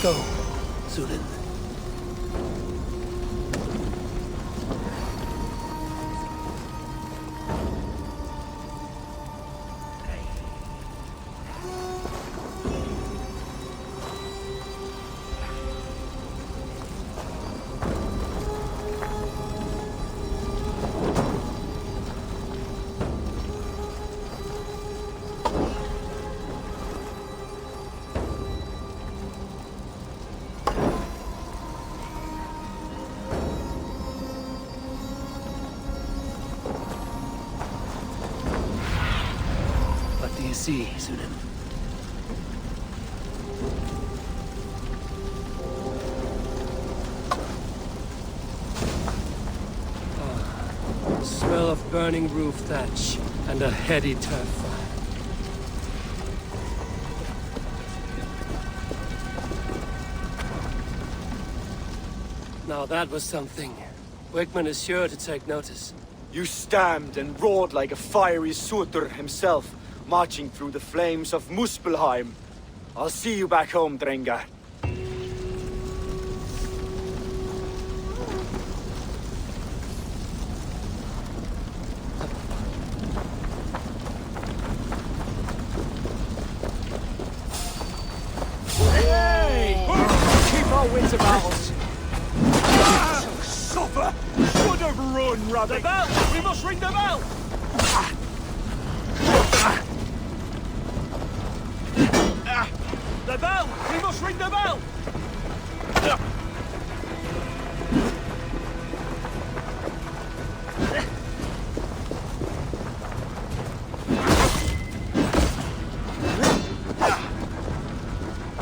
go, Zulin. See, Zulin. Smell of burning roof thatch and a heady turf fire. Now that was something. Wickman is sure to take notice. You stamped and roared like a fiery Surtur himself, marching through the flames of Muspelheim. I'll see you back home, Drenga. Hey! Keep our wits about us. Suffer! Should have run, rather. The bell! We must ring the bell! The bell! We must ring the bell!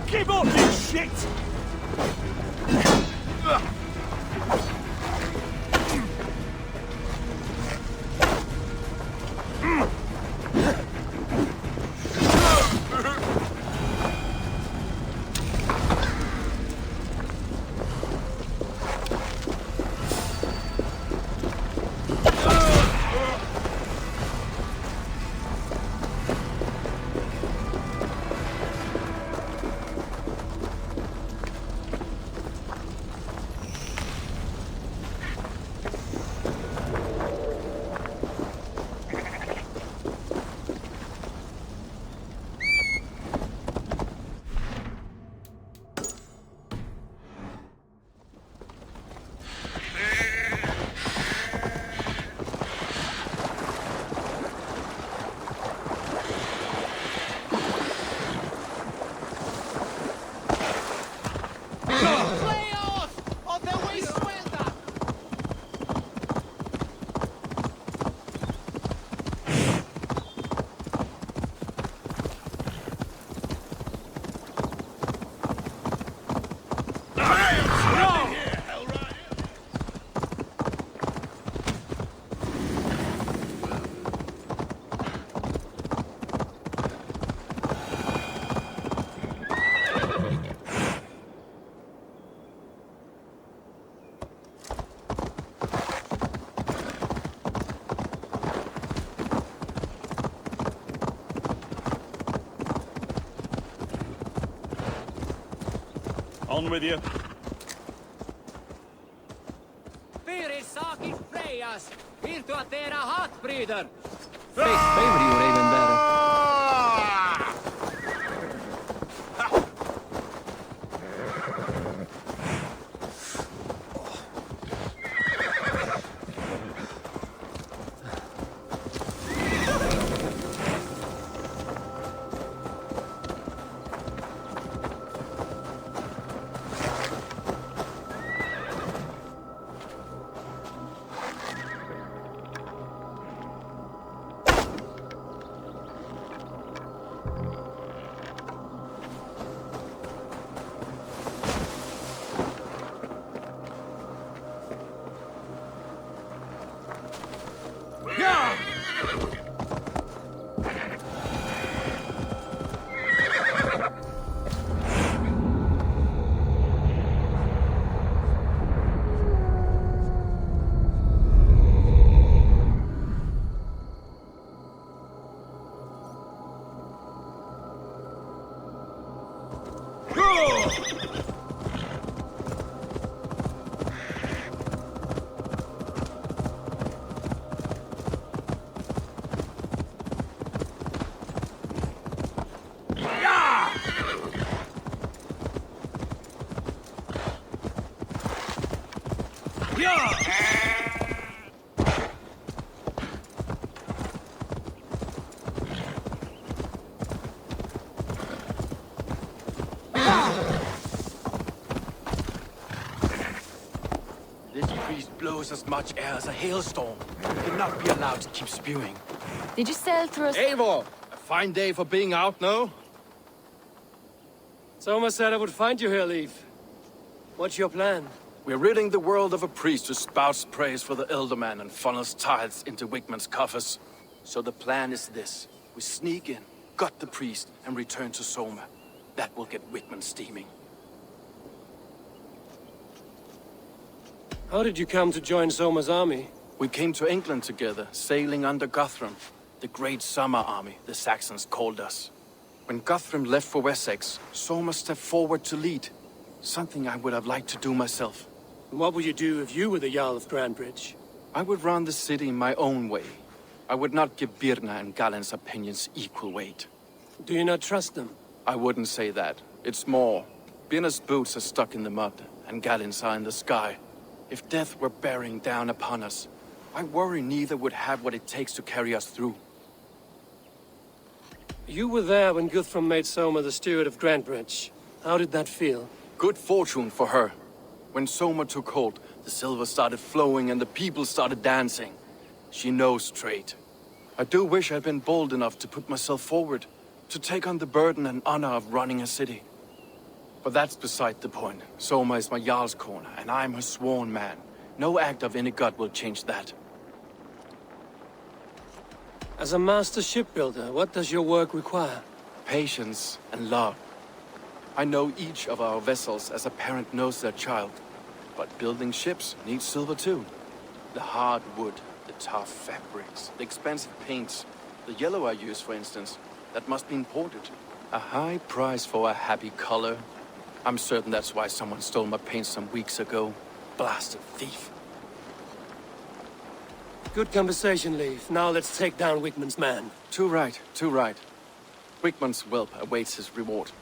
Give up, you shit! On with you. Fyri sakit Frejas! Virtua tehdä hatbryter! Faith favor you, Raven Bearer. blows as much air as a hailstorm. We cannot be allowed to keep spewing. Did you sail through a... Eivor! A fine day for being out, no? Soma said I would find you here, Leif. What's your plan? We're ridding the world of a priest who spouts praise for the Elderman and funnels tithes into Wigman's coffers. So the plan is this. We sneak in, gut the priest, and return to Soma. That will get Wigman steaming. How did you come to join Soma's army? We came to England together, sailing under Guthrum. The Great Summer Army, the Saxons called us. When Guthrum left for Wessex, Soma stepped forward to lead. Something I would have liked to do myself. What would you do if you were the Jarl of Grandbridge? I would run the city my own way. I would not give Birna and Galen's opinions equal weight. Do you not trust them? I wouldn't say that. It's more. Birna's boots are stuck in the mud, and Galen's are in the sky. If death were bearing down upon us, I worry neither would have what it takes to carry us through. You were there when Guthrum made Soma the steward of Grandbridge. How did that feel? Good fortune for her. When Soma took hold, the silver started flowing and the people started dancing. She knows trade. I do wish I'd been bold enough to put myself forward, to take on the burden and honor of running a city. But that's beside the point. Soma is my Jarl's corner, and I'm her sworn man. No act of any god will change that. As a master shipbuilder, what does your work require? Patience and love. I know each of our vessels as a parent knows their child. But building ships needs silver too. The hard wood, the tough fabrics, the expensive paints. The yellow I use, for instance, that must be imported. A high price for a happy color. I'm certain that's why someone stole my paint some weeks ago. Blasted thief. Good conversation, Leif. Now let's take down Wigman's man. Too right, too right. Wigman's whelp awaits his reward.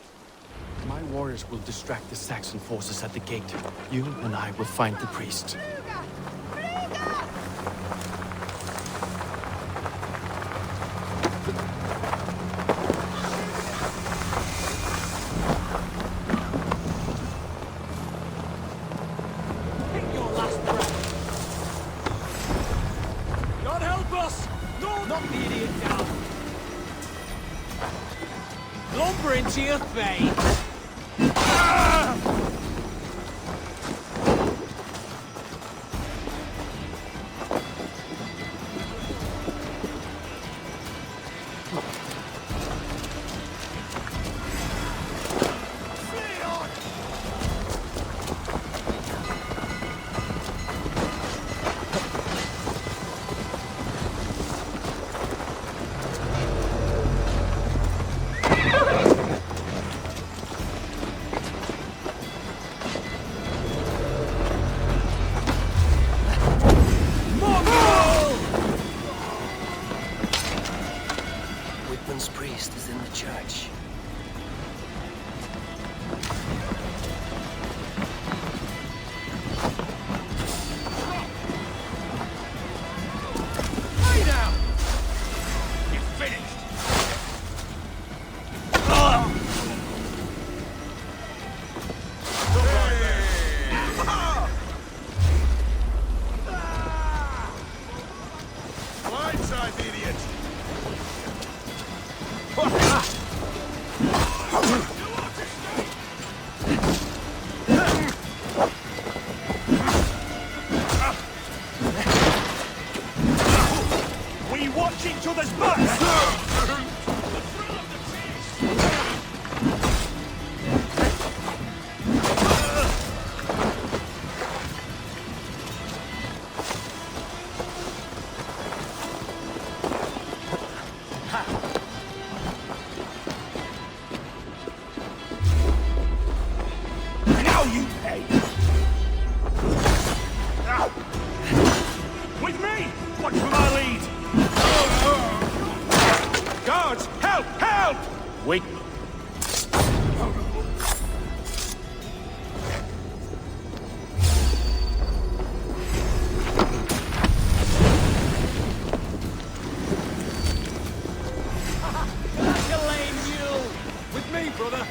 My warriors will distract the Saxon forces at the gate. You and I will find the priest. Take your last breath. God help us! No! Knock the idiot down. Lumber into your face. Wigman's priest is in the church. Lay down! You're finished! Blindside, idiot! We watch each other's backs! Now you pay! With me! Watch for my lead! Guards! Help! Help! Wait. Like a lame mule. With me, brother.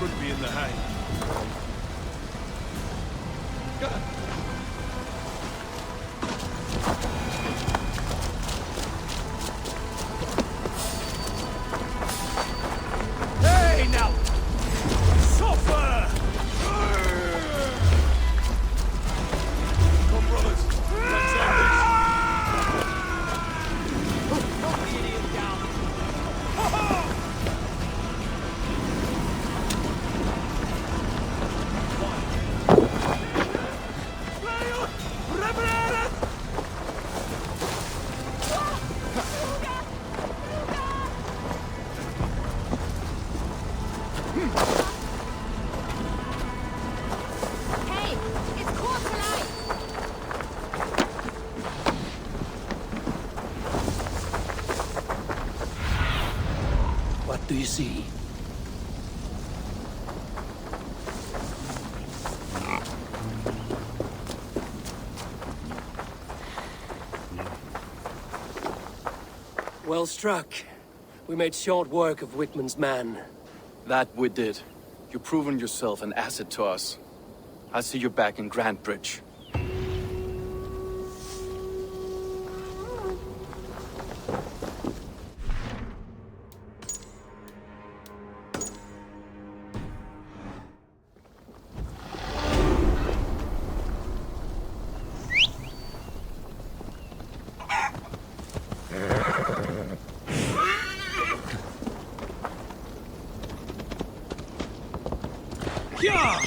could be in the hay. Hey, now! Suffer! Come, brothers. Let's end this. Knock the idiot down. Hey, it's quarter light. What do you see? Well struck. We made short work of Wickman's man. That we did. You've proven yourself an asset to us. I'll see you back in Grantbridge. Yeah!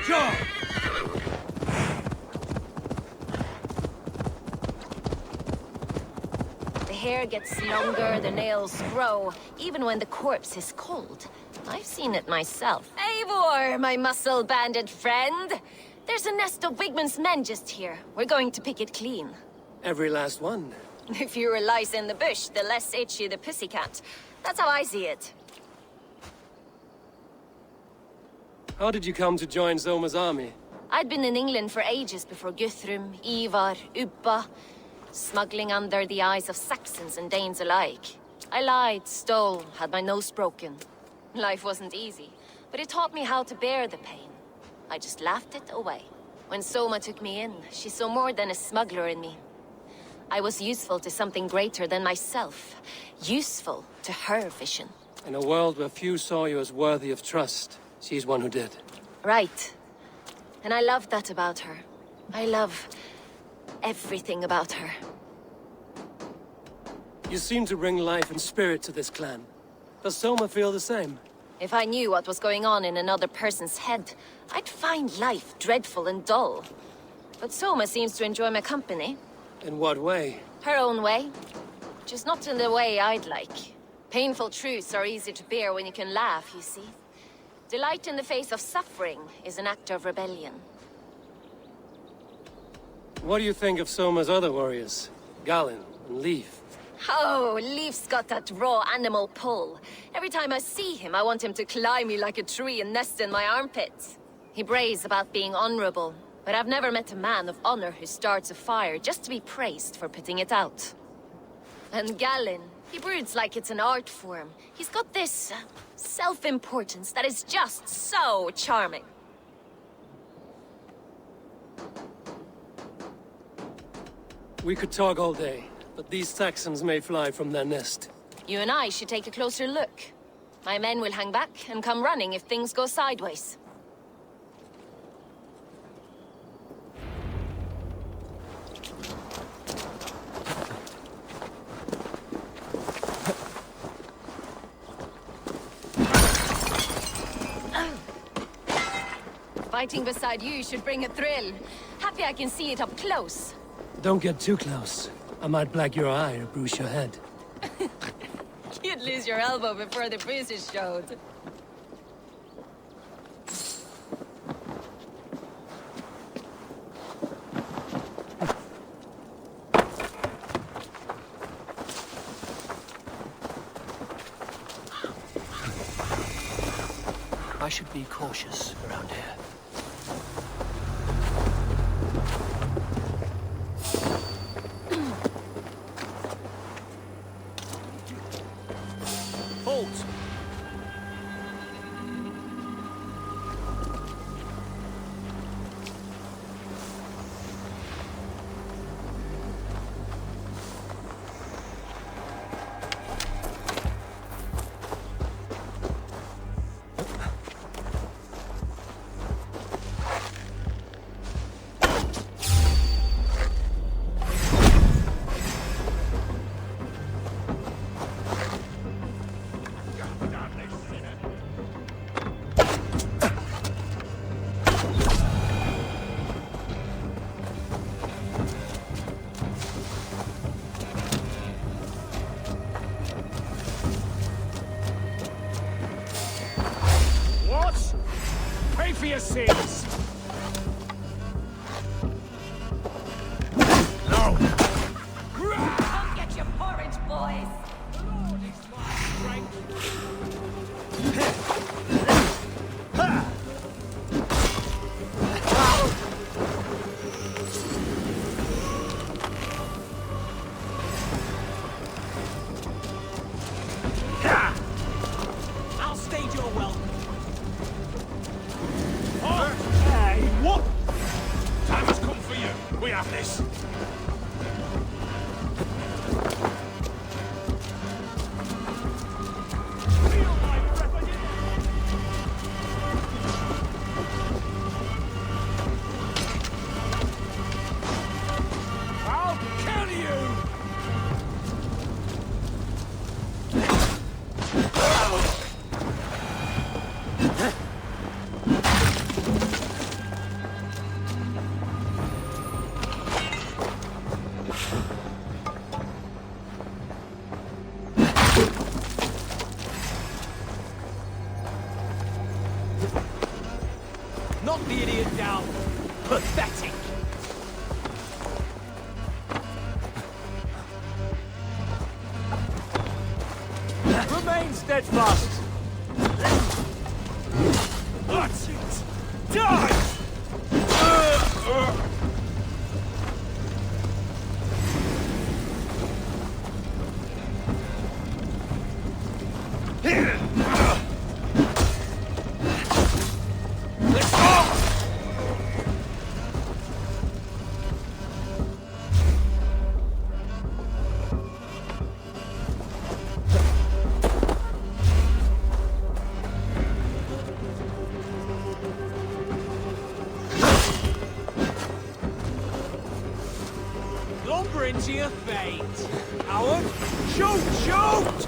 Sure! The hair gets longer, the nails grow, even when the corpse is cold. I've seen it myself. Eivor, my muscle-banded friend! There's a nest of Wigman's men just here. We're going to pick it clean. Every last one. The fewer lice in the bush, the less itchy the pussycat. That's how I see it. How did you come to join Soma's army? I'd been in England for ages before Guthrum, Eivor, Ubba, smuggling under the eyes of Saxons and Danes alike. I lied, stole, had my nose broken. Life wasn't easy, but it taught me how to bear the pain. I just laughed it away. When Soma took me in, she saw more than a smuggler in me. I was useful to something greater than myself. Useful to her vision. In a world where few saw you as worthy of trust, she's one who did. Right. And I love that about her. I love everything about her. You seem to bring life and spirit to this clan. Does Soma feel the same? If I knew what was going on in another person's head, I'd find life dreadful and dull. But Soma seems to enjoy my company. In what way? Her own way. Just not in the way I'd like. Painful truths are easy to bear when you can laugh, you see. Delight in the face of suffering is an act of rebellion. What do you think of Soma's other warriors? Galen and Leaf? Oh, Leaf's got that raw animal pull. Every time I see him, I want him to climb me like a tree and nest in my armpits. He brays about being honorable, but I've never met a man of honor who starts a fire just to be praised for putting it out. And Galen, he broods like it's an art form. He's got this self-importance that is just so charming. We could talk all day, but these Saxons may fly from their nest. You and I should take a closer look. My men will hang back and come running if things go sideways. Fighting beside you should bring a thrill. Happy I can see it up close. Don't get too close. I might black your eye or bruise your head. You'd lose your elbow before the bruises showed. I should be cautious around here. Halt! For your sins! No! Don't get your porridge, boys! I'll stage your welcome. Hey, what? Time has come for you. We have this. Feel my breath. I'll kill you! Knock the idiot down. Pathetic. Remain steadfast. That's it. Die! Let's go! Lumber into your fate. Howard, shoot! Shoot!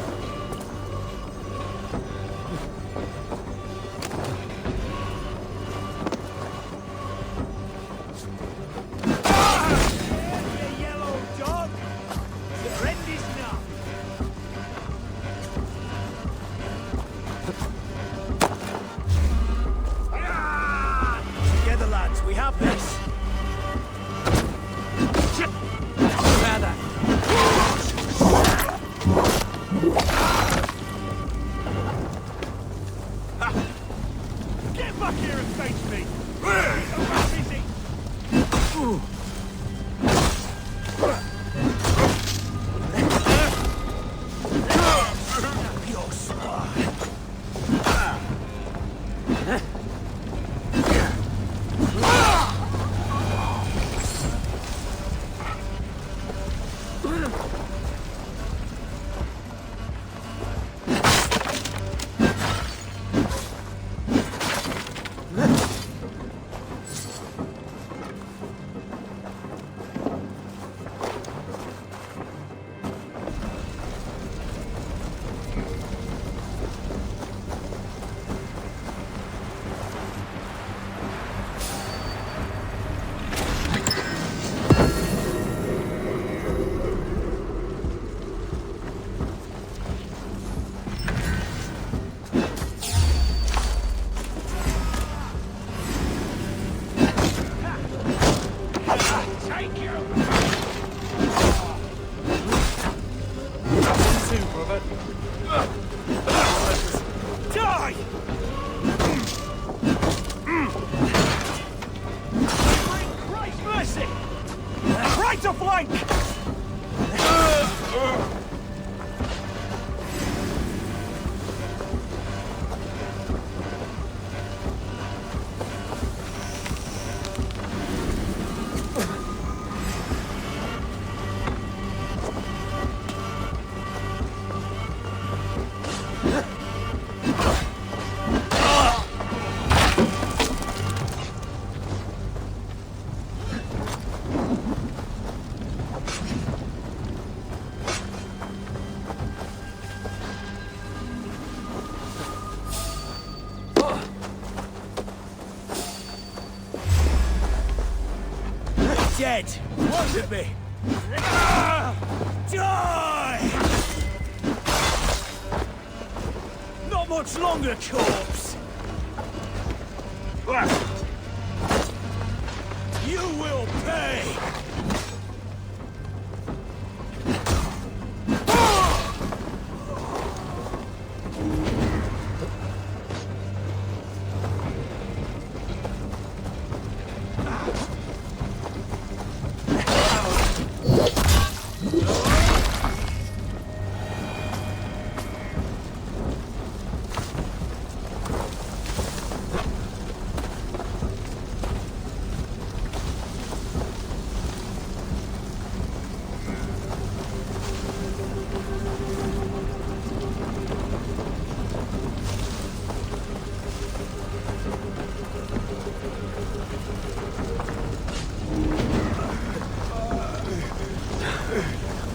You yellow dog! The end is now! Together, lads, we have this! Rather. Get back here and face me! Where is he? Your spine. flank! Dead, wasn't me? Die! Not much longer, corpse! You will pay!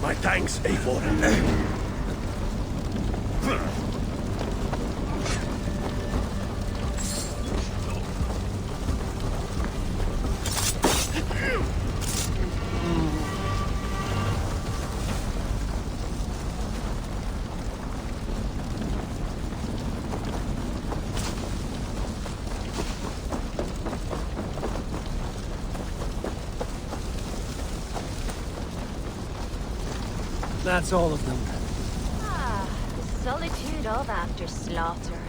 My thanks, Eivor. That's all of them. Ah, the solitude of after slaughter.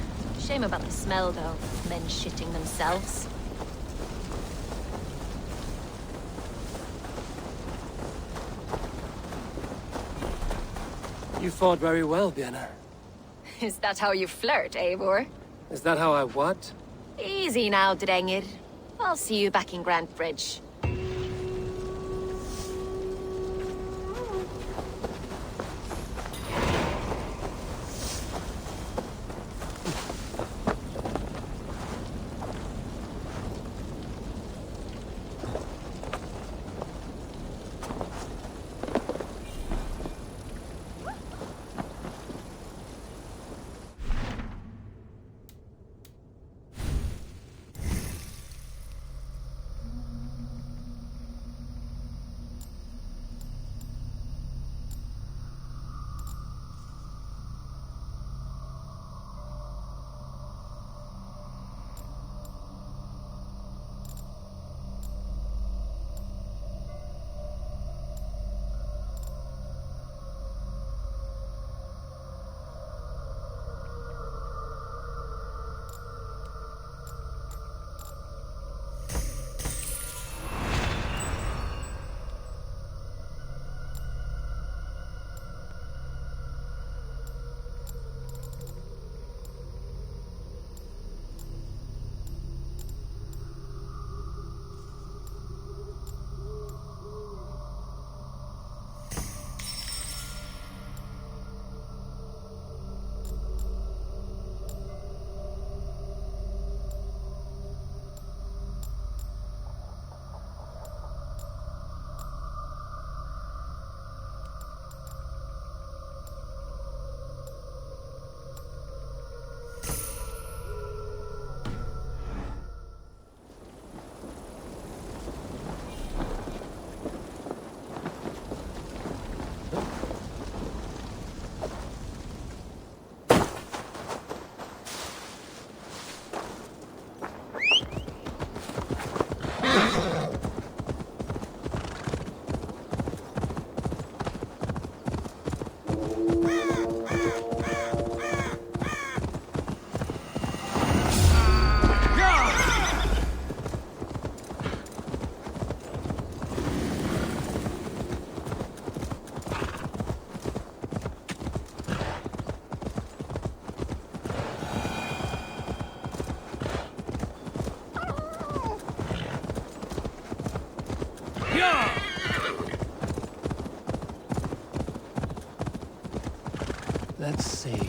Shame about the smell, though. Men shitting themselves. You fought very well, Björn. Is that how you flirt, Eivor? Is that how I what? Easy now, Drengir. I'll see you back in Grand Bridge. Let's see.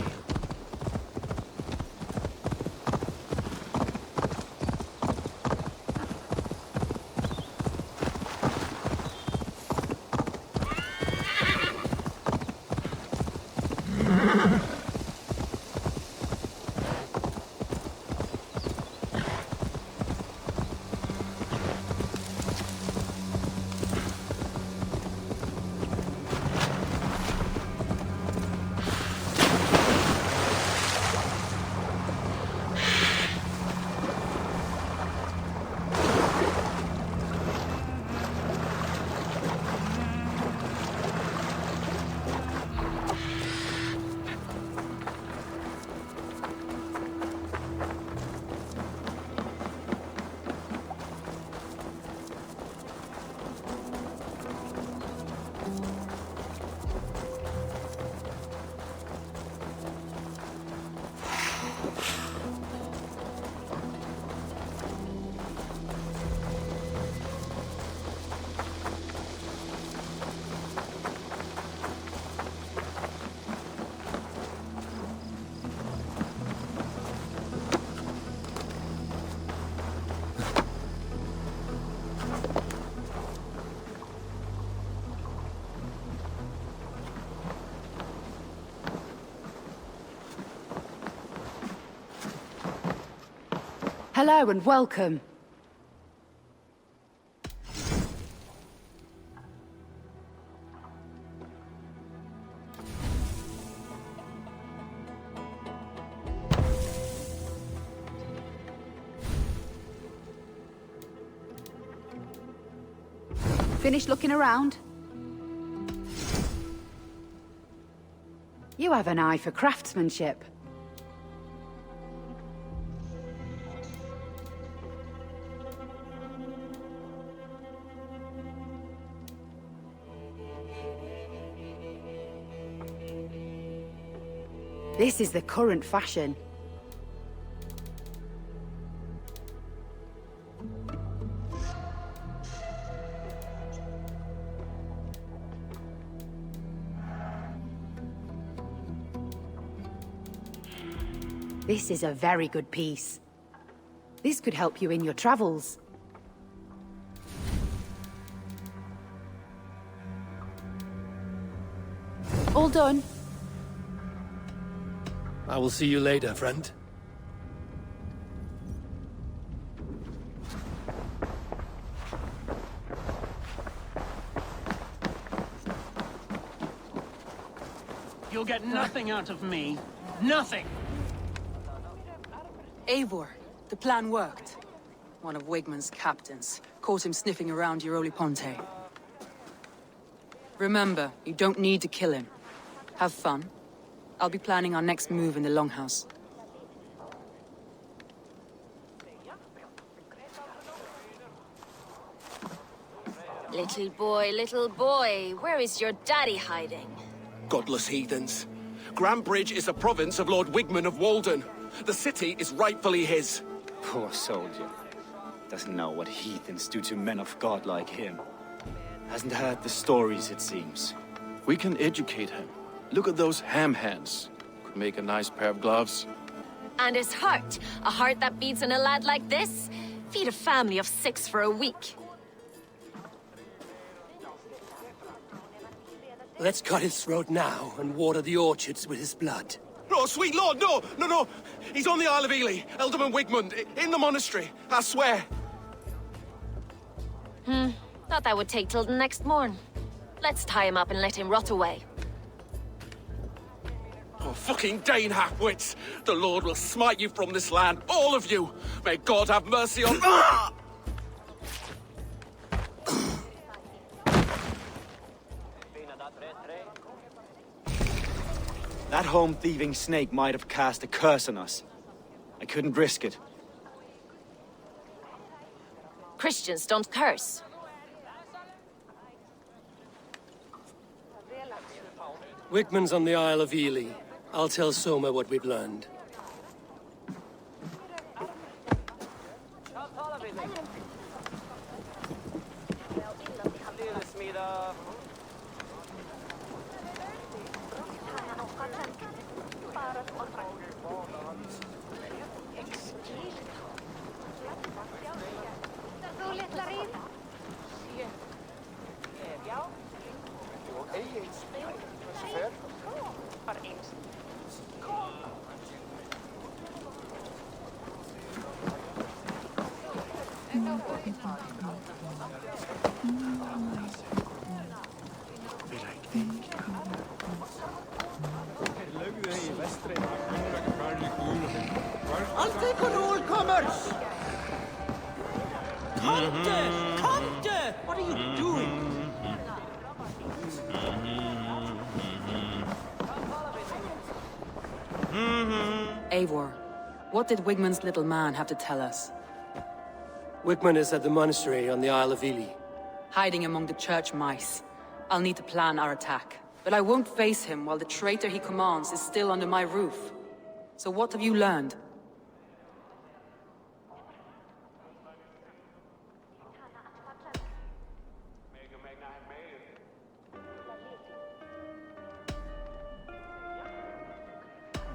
Hello and welcome. Finished looking around? You have an eye for craftsmanship. This is the current fashion. This is a very good piece. This could help you in your travels. All done. I will see you later, friend. You'll get nothing out of me. Nothing! Eivor, the plan worked. One of Wigman's captains caught him sniffing around Unholy Ponte. Remember, you don't need to kill him. Have fun. I'll be planning our next move in the Longhouse. Little boy, where is your daddy hiding? Godless heathens. Grambridge is a province of Lord Wigman of Walden. The city is rightfully his. Poor soldier. Doesn't know what heathens do to men of God like him. Hasn't heard the stories, it seems. We can educate him. Look at those ham hands. Could make a nice pair of gloves. And his heart. A heart that beats in a lad like this? Feed a family of 6 for a week. Let's cut his throat now and water the orchards with his blood. Oh, sweet lord, no! He's on the Isle of Ely, Ealdorman Wigmund, in the monastery, I swear. Thought that would take till the next morn. Let's tie him up and let him rot away. Oh, fucking Dane halfwits! The Lord will smite you from this land, all of you! May God have mercy on... That home-thieving snake might have cast a curse on us. I couldn't risk it. Christians don't curse. Wigman's on the Isle of Ely. I'll tell Soma what we've learned. What are you doing? Eivor, what did Wigmund's little man have to tell us? Wigmund is at the monastery on the Isle of Ely. Hiding among the church mice. I'll need to plan our attack. But I won't face him while the traitor he commands is still under my roof. So what have you learned?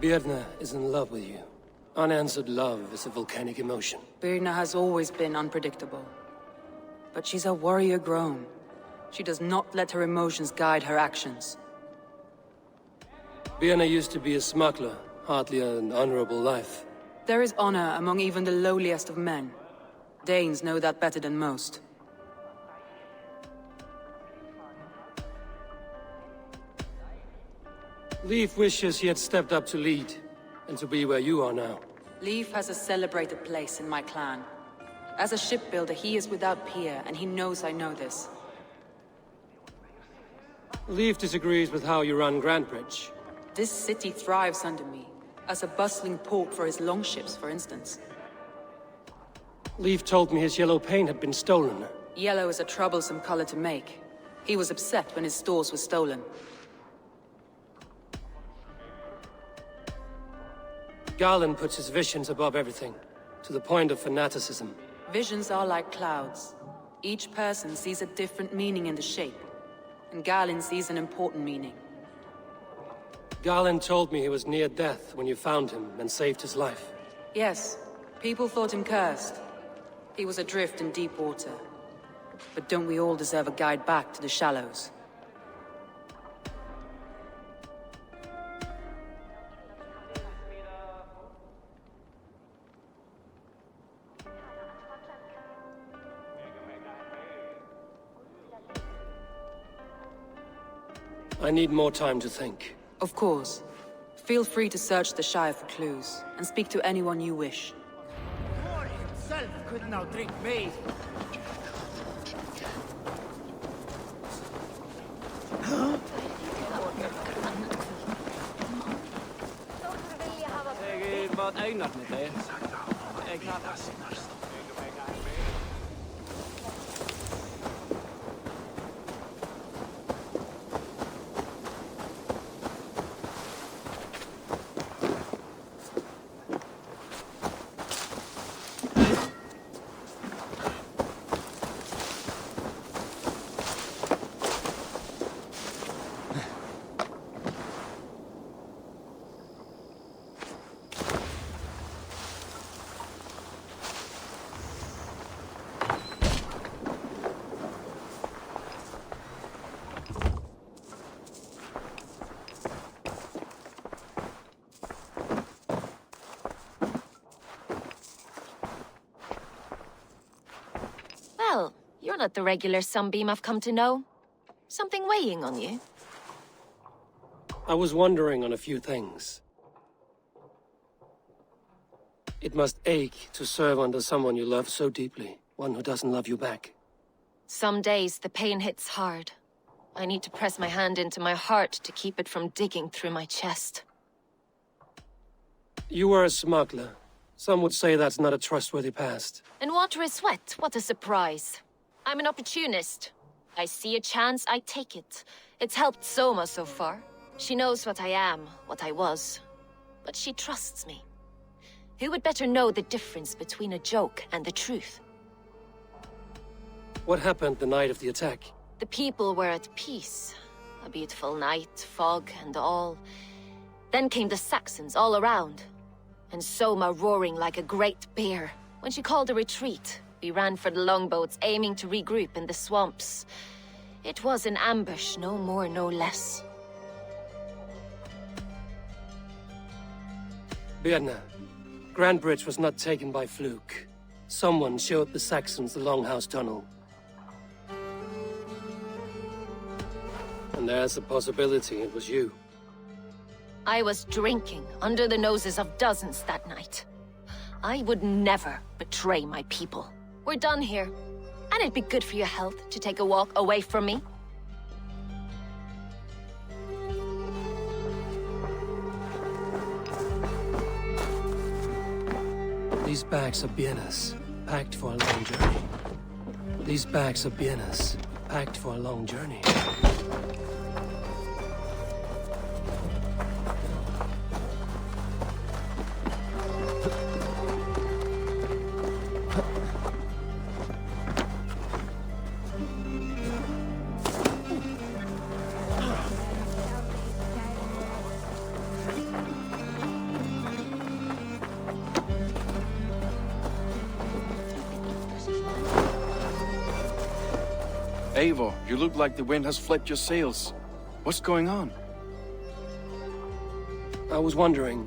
Birna is in love with you. Unanswered love is a volcanic emotion. Birna has always been unpredictable. But she's a warrior grown. She does not let her emotions guide her actions. Birna used to be a smuggler, hardly an honorable life. There is honor among even the lowliest of men. Danes know that better than most. Leif wishes he had stepped up to lead, and to be where you are now. Leif has a celebrated place in my clan. As a shipbuilder, he is without peer, and he knows I know this. Leif disagrees with how you run Grandbridge. This city thrives under me, as a bustling port for his longships, for instance. Leif told me his yellow paint had been stolen. Yellow is a troublesome color to make. He was upset when his stores were stolen. Garland puts his visions above everything, to the point of fanaticism. Visions are like clouds. Each person sees a different meaning in the shape, and Garland sees an important meaning. Garland told me he was near death when you found him and saved his life. Yes, people thought him cursed. He was adrift in deep water. But don't we all deserve a guide back to the shallows? I need more time to think. Of course. Feel free to search the Shire for clues, and speak to anyone you wish. War itself could now drink me. Well, you're not the regular sunbeam I've come to know. Something weighing on you? I was wondering on a few things. It must ache to serve under someone you love so deeply, one who doesn't love you back. Some days the pain hits hard. I need to press my hand into my heart to keep it from digging through my chest. You were a smuggler. Some would say that's not a trustworthy past. And water is wet, what a surprise. I'm an opportunist. I see a chance, I take it. It's helped Soma so far. She knows what I am, what I was. But she trusts me. Who would better know the difference between a joke and the truth? What happened the night of the attack? The people were at peace. A beautiful night, fog and all. Then came the Saxons all around, and Soma roaring like a great bear. When she called a retreat, we ran for the longboats, aiming to regroup in the swamps. It was an ambush, no more, no less. Birna, Grand Bridge was not taken by fluke. Someone showed the Saxons the Longhouse Tunnel. And there's a possibility it was you. I was drinking under the noses of dozens that night. I would never betray my people. We're done here. And it'd be good for your health to take a walk away from me. These bags are Birna's, packed for a long journey. These bags are Birna's, packed for a long journey. Eivor, you look like the wind has flipped your sails. What's going on? I was wondering.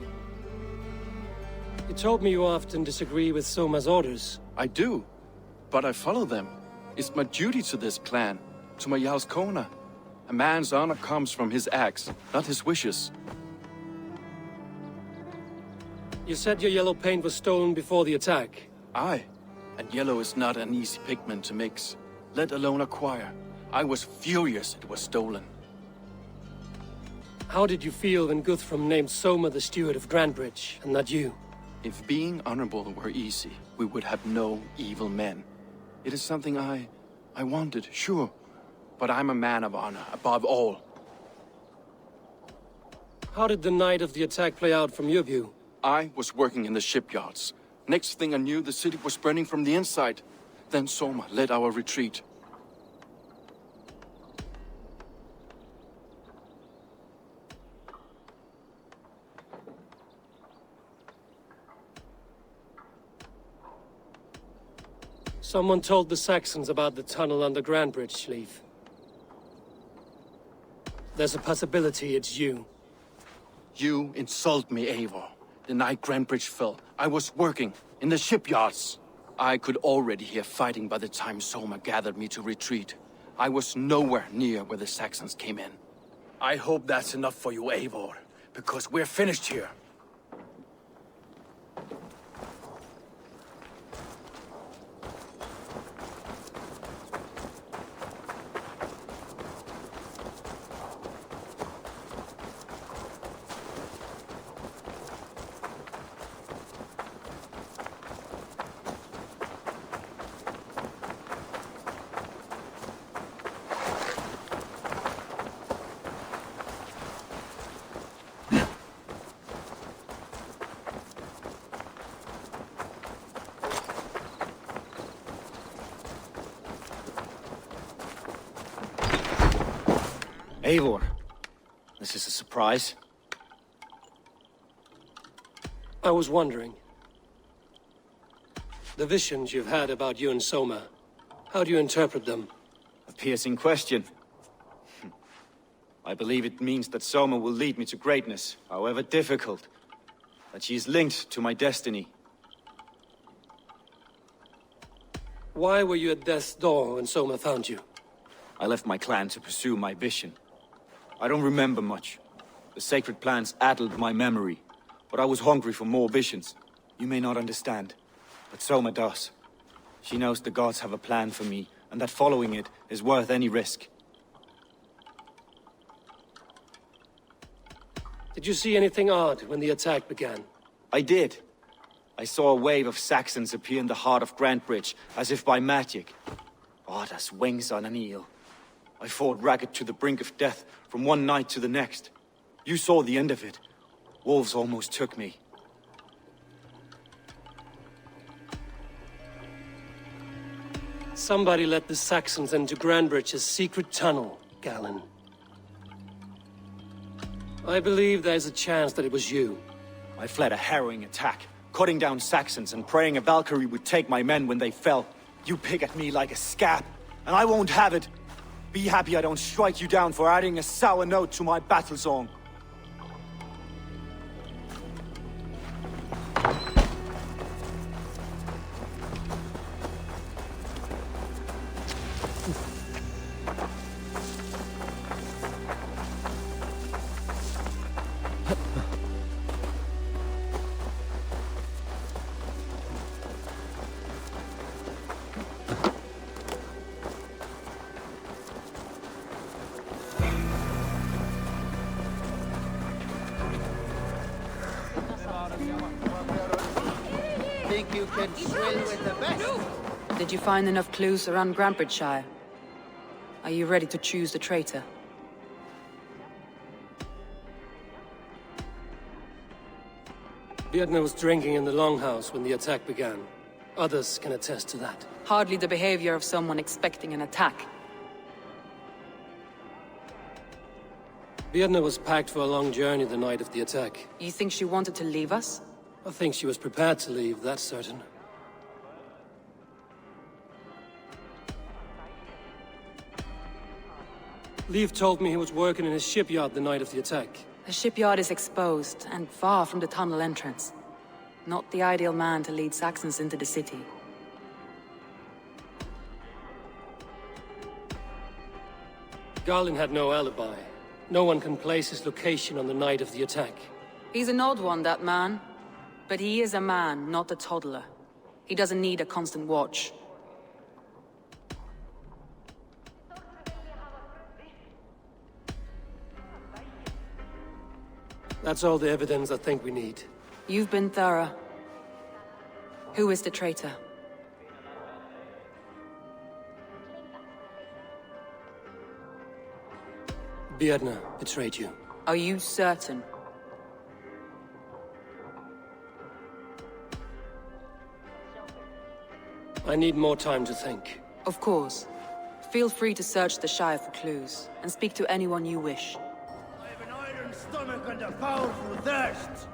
You told me you often disagree with Soma's orders. I do, but I follow them. It's my duty to this clan, to my Jarl's Kona. A man's honor comes from his acts, not his wishes. You said your yellow paint was stolen before the attack. Aye, and yellow is not an easy pigment to mix, let alone acquire. I was furious it was stolen. How did you feel when Guthrum named Soma the steward of Grandbridge, and not you? If being honorable were easy, we would have no evil men. It is something I wanted, sure. But I'm a man of honor, above all. How did the night of the attack play out from your view? I was working in the shipyards. Next thing I knew, the city was burning from the inside. Then Soma led our retreat. Someone told the Saxons about the tunnel under Grandbridge, Leif. There's a possibility it's you. You insult me, Eivor. The night Grandbridge fell, I was working in the shipyards. I could already hear fighting by the time Soma gathered me to retreat. I was nowhere near where the Saxons came in. I hope that's enough for you, Eivor, because we're finished here. Eivor, this is a surprise. I was wondering. The visions you've had about you and Soma, how do you interpret them? A piercing question. I believe it means that Soma will lead me to greatness, however difficult. That she is linked to my destiny. Why were you at death's door when Soma found you? I left my clan to pursue my vision. I don't remember much. The sacred plants addled my memory, but I was hungry for more visions. You may not understand, but Soma does. She knows the gods have a plan for me, and that following it is worth any risk. Did you see anything odd when the attack began? I did. I saw a wave of Saxons appear in the heart of Grandbridge, as if by magic. Odd as wings on an eel. I fought ragged to the brink of death from one night to the next. You saw the end of it. Wolves almost took me. Somebody let the Saxons into Grandbridge's secret tunnel, Galen. I believe there's a chance that it was you. I fled a harrowing attack, cutting down Saxons and praying a Valkyrie would take my men when they fell. You pick at me like a scab, and I won't have it. Be happy I don't strike you down for adding a sour note to my battle song. Think you can swim with the best? Did you find enough clues around Grambridgeshire? Are you ready to choose the traitor? Vietna was drinking in the Longhouse when the attack began. Others can attest to that. Hardly the behavior of someone expecting an attack. Vietna was packed for a long journey the night of the attack. You think she wanted to leave us? I think she was prepared to leave, that's certain. Leif told me he was working in his shipyard the night of the attack. The shipyard is exposed and far from the tunnel entrance. Not the ideal man to lead Saxons into the city. Garlin had no alibi. No one can place his location on the night of the attack. He's an odd one, that man. But he is a man, not a toddler. He doesn't need a constant watch. That's all the evidence I think we need. You've been thorough. Who is the traitor? Vietna betrayed you. Are you certain? I need more time to think. Of course. Feel free to search the Shire for clues, and speak to anyone you wish. I have an iron stomach and a powerful thirst.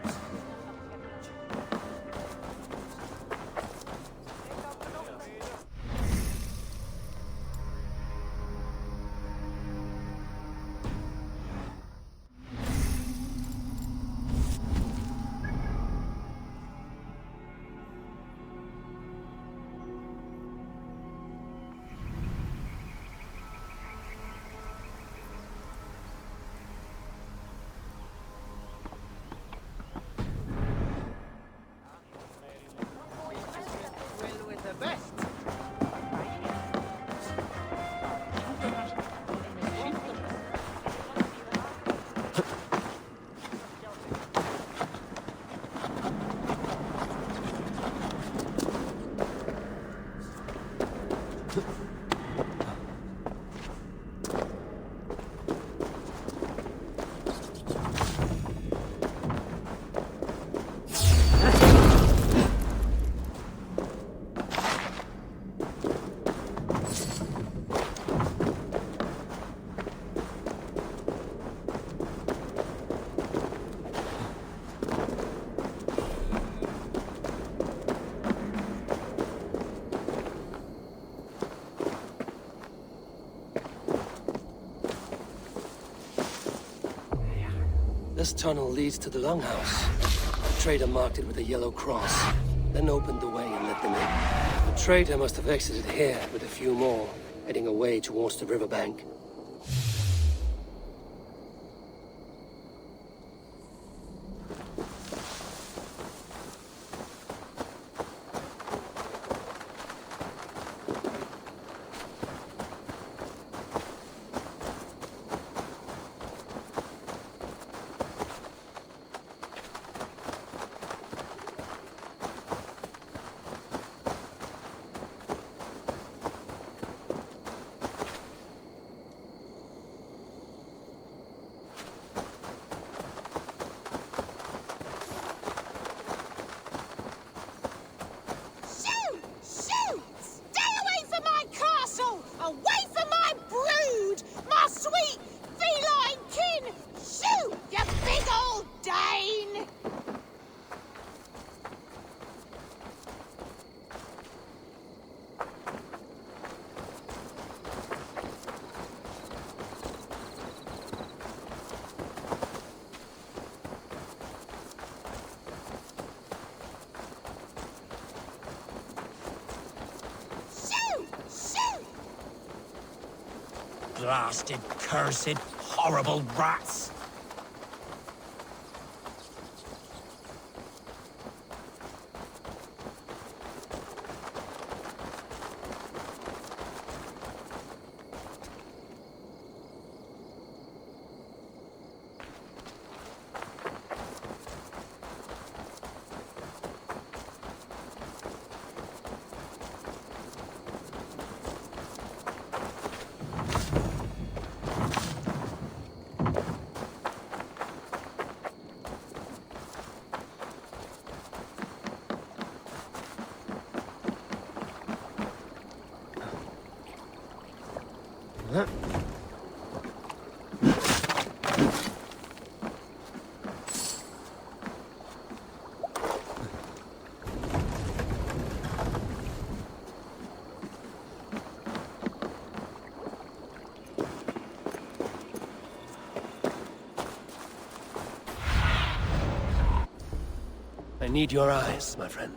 This tunnel leads to the Longhouse. The traitor marked it with a yellow cross, then opened the way and let them in. The traitor must have exited here with a few more, heading away towards the riverbank. Blasted, cursed, horrible rats! I need your eyes, my friend.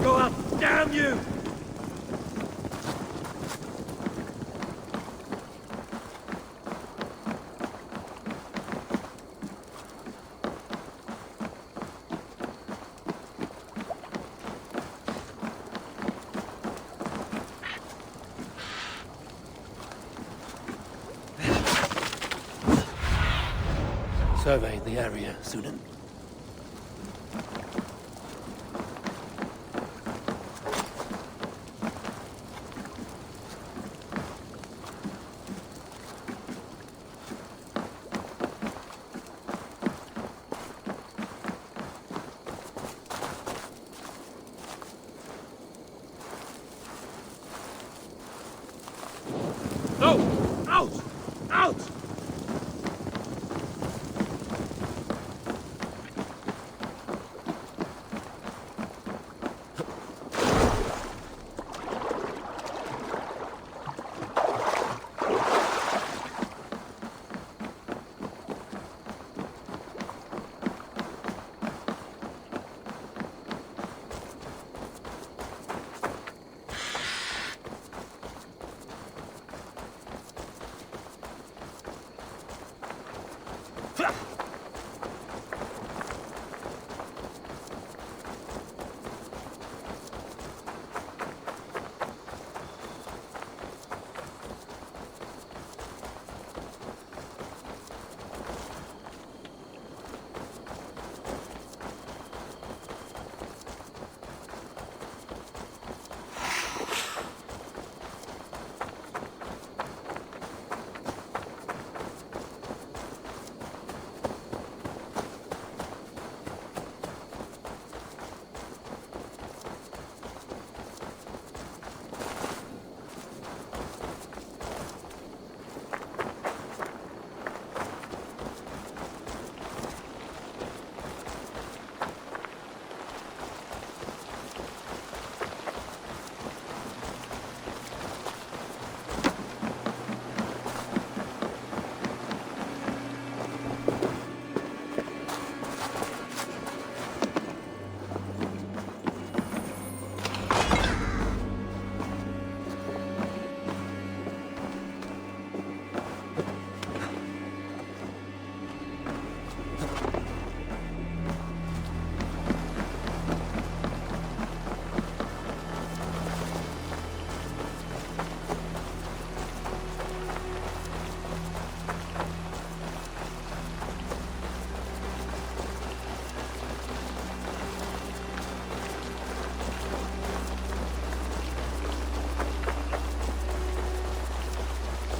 Go up! Damn you! Survey the area, Sunan. No! Out! Out!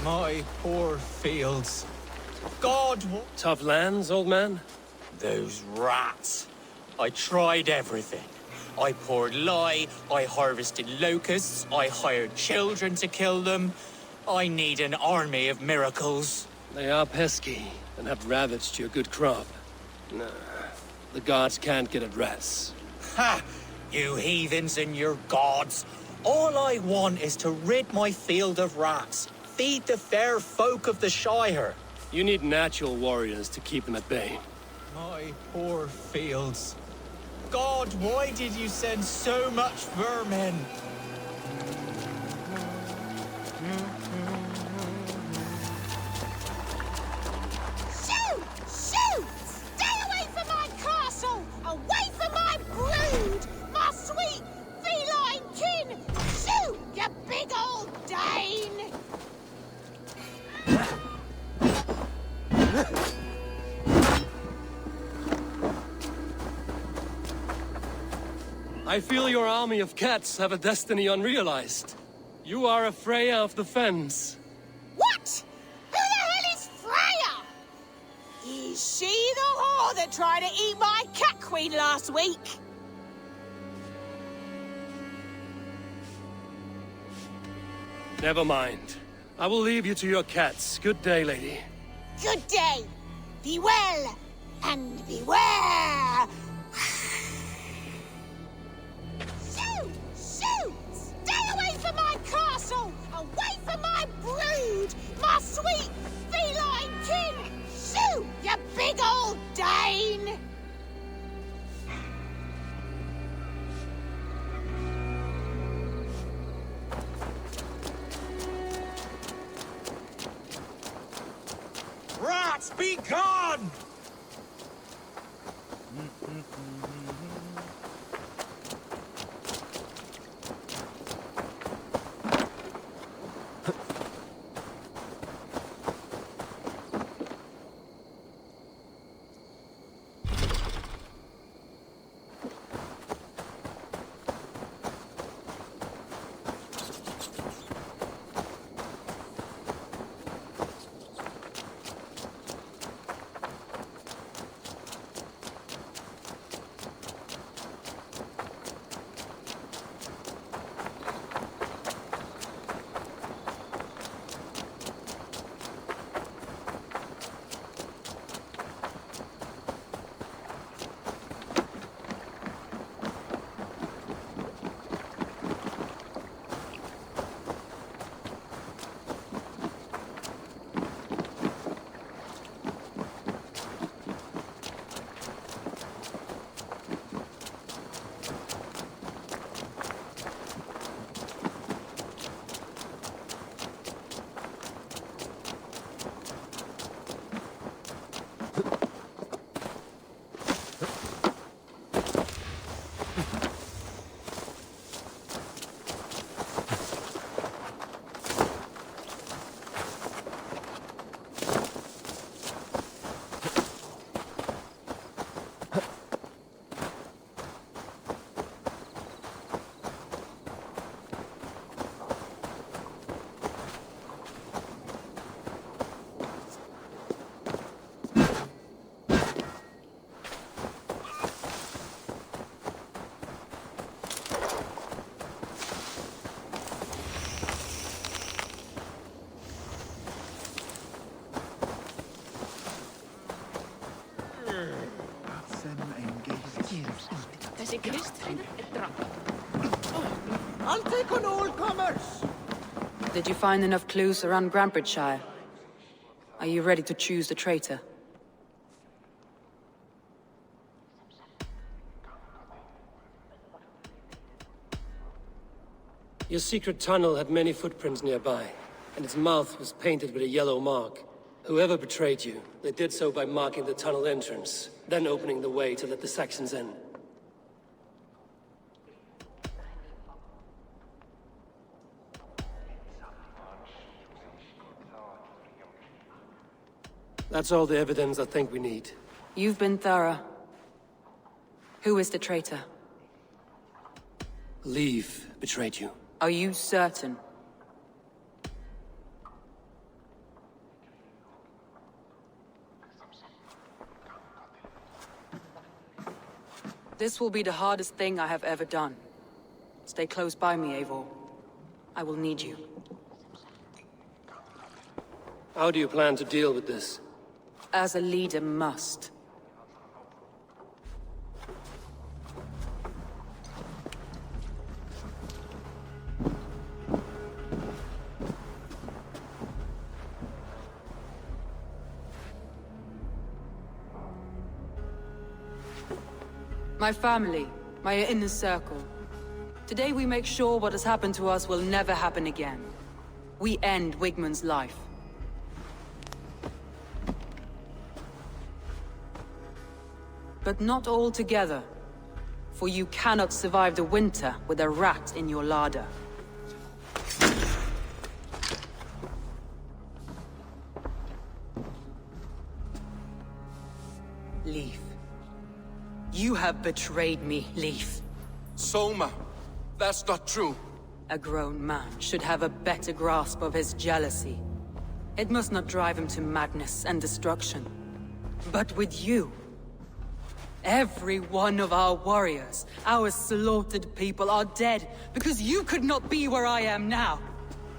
My poor fields. God, Tough lands, old man? those rats. I tried everything. I poured lye, I harvested locusts, I hired children to kill them. I need an army of miracles. They are pesky, and have ravaged your good crop. Nah, the gods can't get at rats. Ha! You heathens and your gods. All I want is to rid my field of rats. Feed the fair folk of the Shire. You need natural warriors to keep them at bay. My poor fields. God, why did you send so much vermin? Shoot! Shoot! Stay away from my castle! Away from my brood! My sweet feline kin! Shoot, you big old Dane! I feel your army of cats have a destiny unrealized. You are a Freya of the Fens. What? Who the hell is Freya? Is she the whore that tried to eat my cat queen last week? Never mind. I will leave you to your cats. Good day, lady. Good day. Be well, and beware! Shoot! Shoot! Stay away from my castle! Away from my brood! My sweet feline kin! Shoot, you big old Dane! Rats, be gone! I'll take on all comers! Did you find enough clues around Grantbridgeshire? Are you ready to choose the traitor? Your secret tunnel had many footprints nearby, and its mouth was painted with a yellow mark. Whoever betrayed you, they did so by marking the tunnel entrance, then opening the way to let the Saxons in. That's all the evidence I think we need. You've been thorough. Who is the traitor? Leave betrayed you. Are you certain? This will be the hardest thing I have ever done. Stay close by me, Eivor. I will need you. How do you plan to deal with this? As a leader must. My family, my inner circle. Today we make sure what has happened to us will never happen again. We end Wigmund's life. But not all together. For you cannot survive the winter with a rat in your larder. Leaf. You have betrayed me, Leaf. Soma, that's not true. A grown man should have a better grasp of his jealousy. It must not drive him to madness and destruction. But with you, every one of our warriors, our slaughtered people are dead because you could not be where I am now.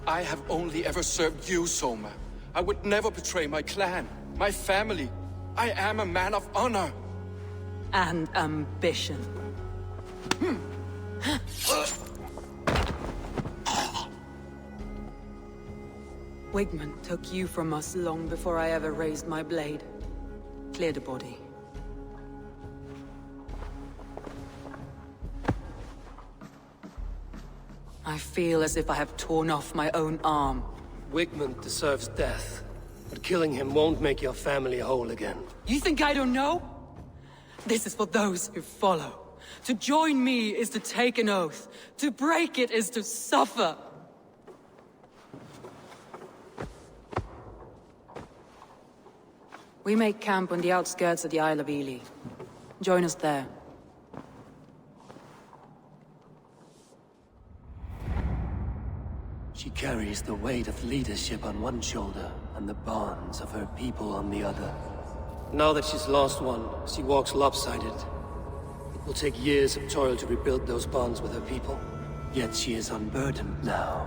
I have only ever served you, Soma. I would never betray my clan, my family. I am a man of honor. And ambition. Wigmund took you from us long before I ever raised my blade. Clear the body. I feel as if I have torn off my own arm. Wigmund deserves death, but killing him won't make your family whole again. You think I don't know? This is for those who follow. To join me is to take an oath. To break it is to suffer. We make camp on the outskirts of the Isle of Ely. Join us there. She carries the weight of leadership on one shoulder and the bonds of her people on the other. Now that she's lost one, she walks lopsided. It will take years of toil to rebuild those bonds with her people. Yet she is unburdened now.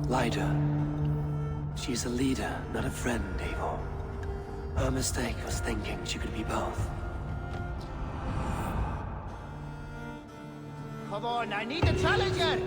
Lighter. She is a leader, not a friend, Eivor. Her mistake was thinking she could be both. Come on, I need a challenger!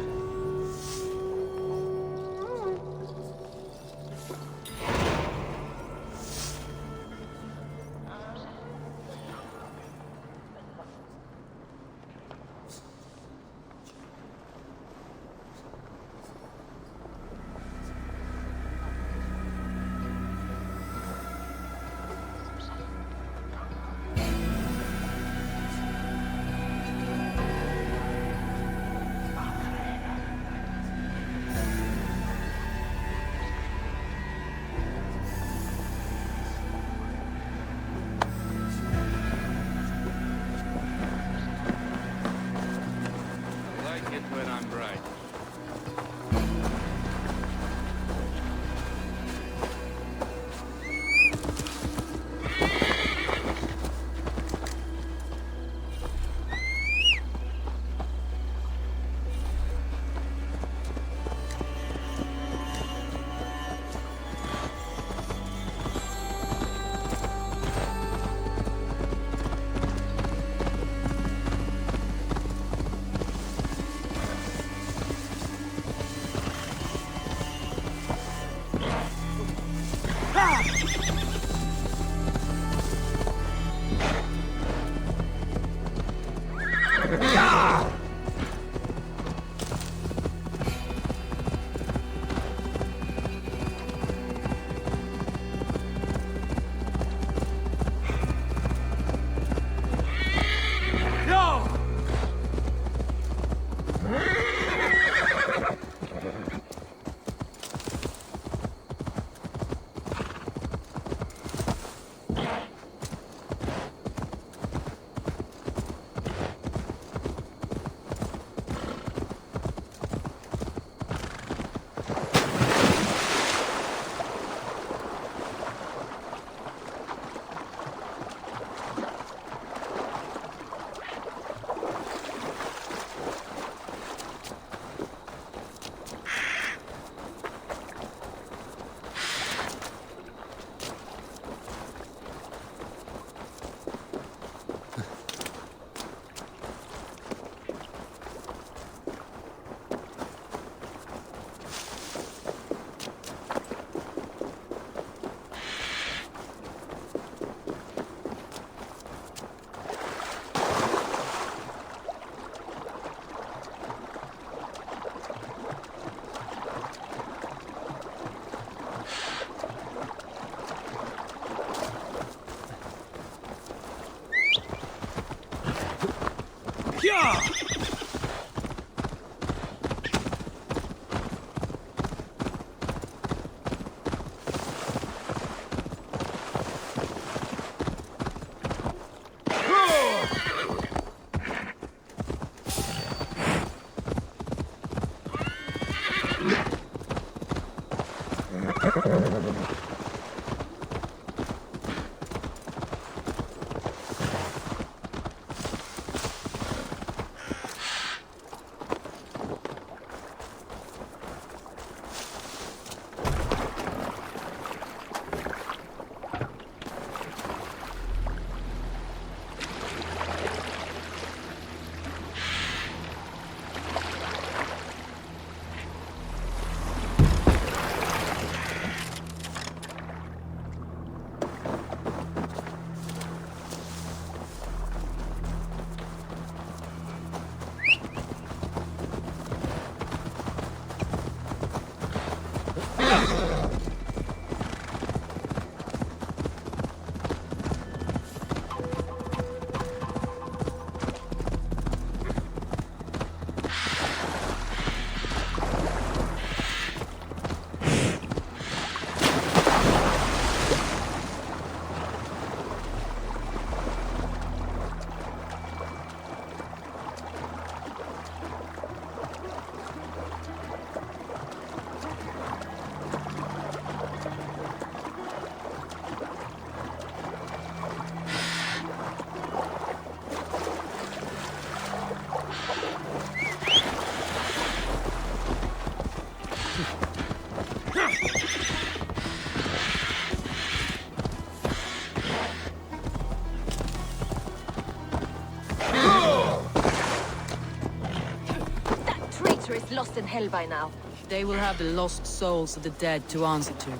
Is lost in hell by now. They will have the lost souls of the dead to answer to.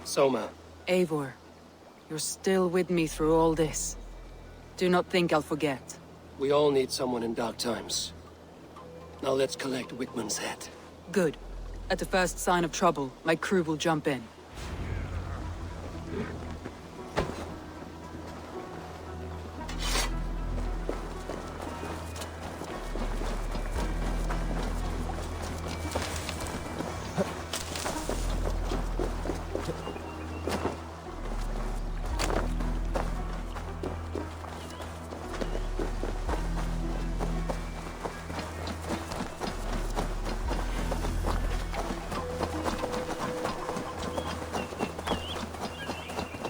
Soma. Eivor, you're still with me through all this. Do not think I'll forget. We all need someone in dark times. Now let's collect Wickman's head. Good. At the first sign of trouble, my crew will jump in.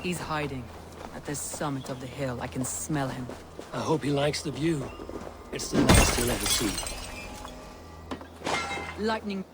He's hiding. At the summit of the hill, I can smell him. I hope he likes the view. It's the last he'll ever see. Lightning...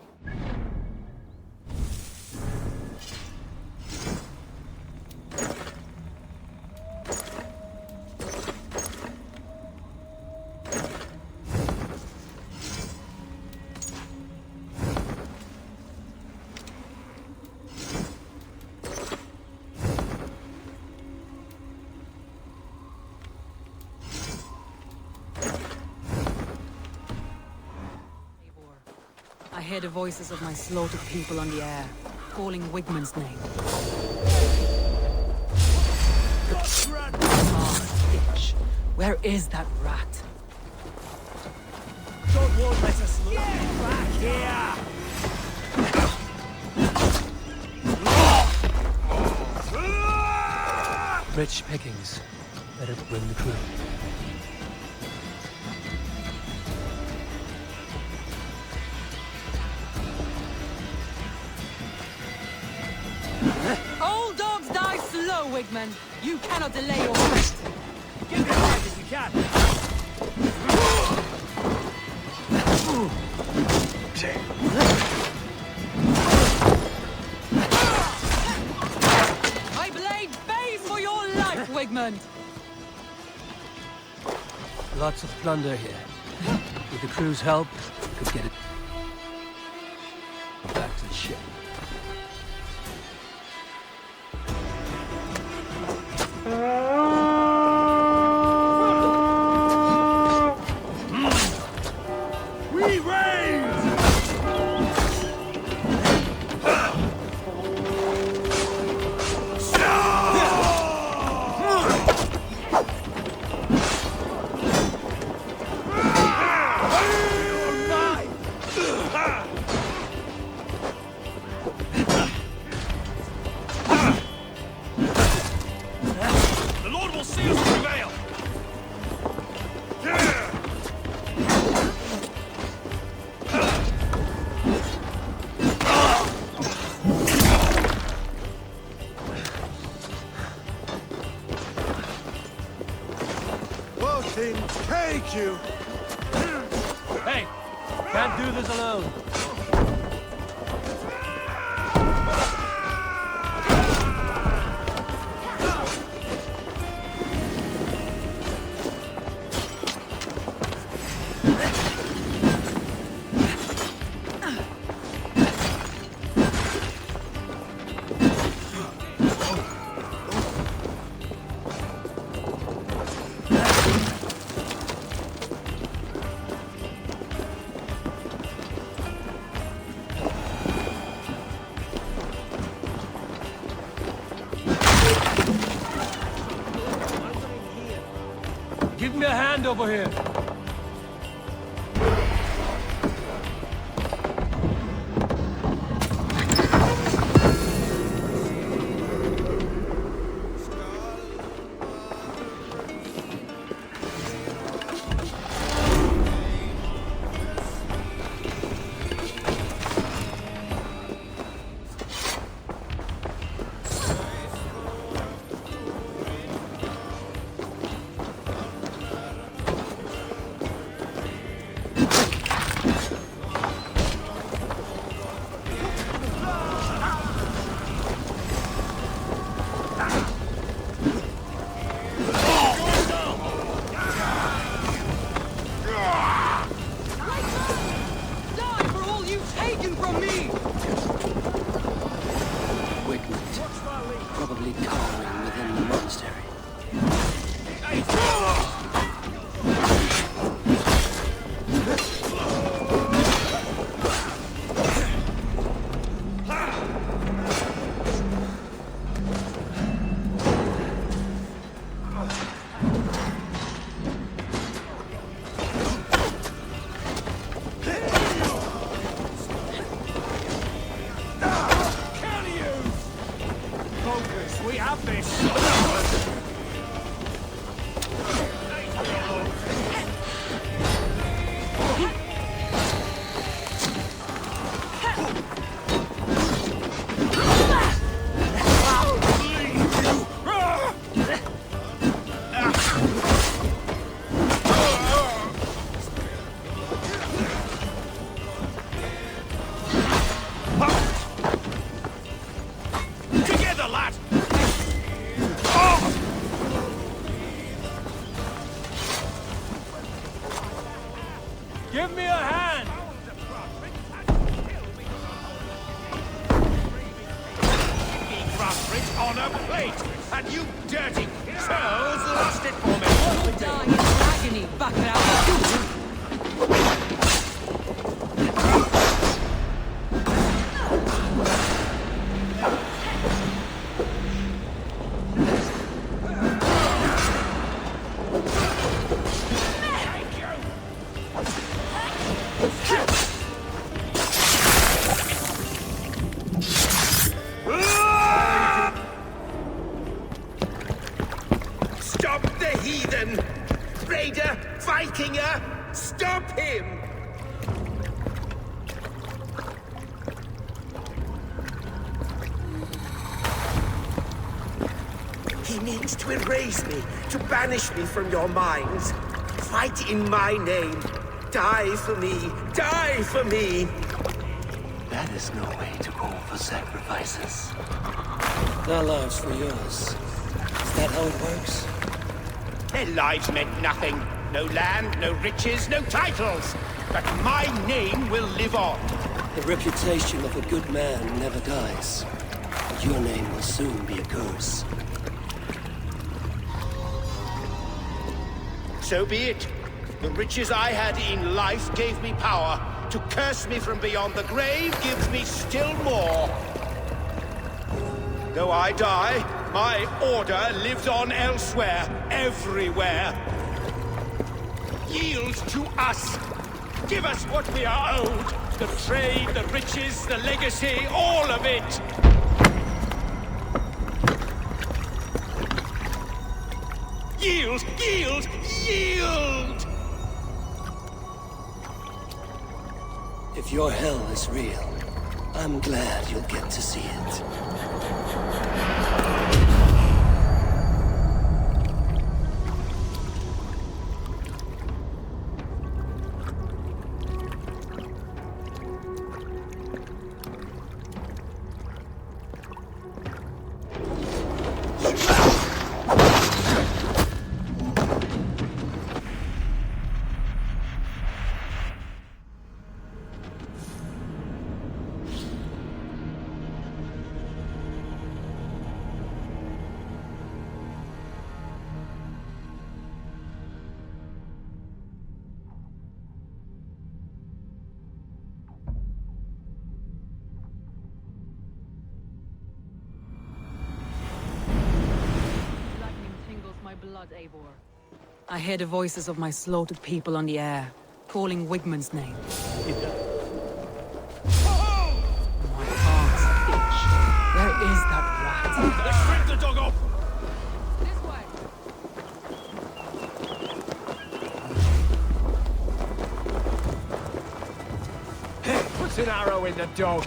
I hear the voices of my slaughtered people on the air, calling Wigman's name. Bitch. Where is that rat? God won't let us look. Get back here! Rich pickings. Better bring the crew. Old dogs die slow, Wigman. You cannot delay your quest. Get behind if you can. My blade bays for your life, Wigman. Lots of plunder here. With the crew's help, we could get it back to the ship. We raise! fucking take you! Hey! Can't do this alone. Give me a hand over here. Probably cowering within the monastery. Give me a hand! Crossbridge on a plate, and you dirty churls lost it for me! You'll die in agony, Baccarat! Stop the heathen! Raider! Vikinger! Stop him! He means to erase me, to banish me from your minds. Fight in my name. Die for me! Die for me! That is no way to call for sacrifices. Their lives for yours. Is that how it works? Their lives meant nothing. No land, no riches, no titles. But my name will live on. The reputation of a good man never dies. But your name will soon be a curse. So be it. The riches I had in life gave me power. To curse me from beyond the grave gives me still more. Though I die, my order lives on elsewhere, everywhere. Yield to us. Give us what we are owed. The trade, the riches, the legacy, all of it. Yield! Yield! Yield! If your hell is real, I'm glad you'll get to see it. blood, Eivor. I hear the voices of my slaughtered people on the air, calling Wigmund's name. My heart, itch. Where is that rat? Let's rip the dog off! This way! Puts an arrow in the dog.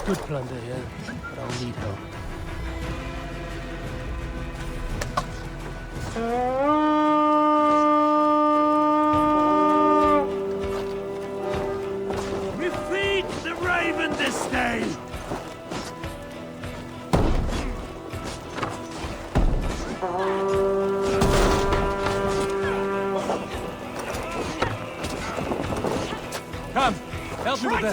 Good plunder here, but I'll need help. We feed the raven this day! Come, help me with this.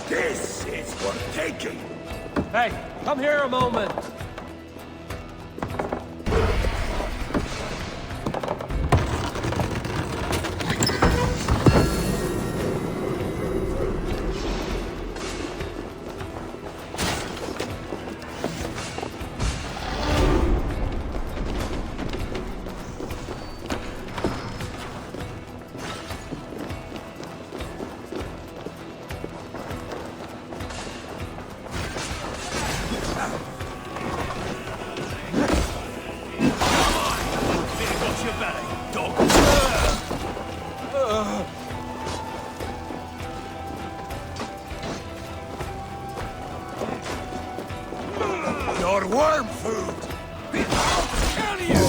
This is worth taking! Hey, come here a moment! Your worm food! I'll kill you!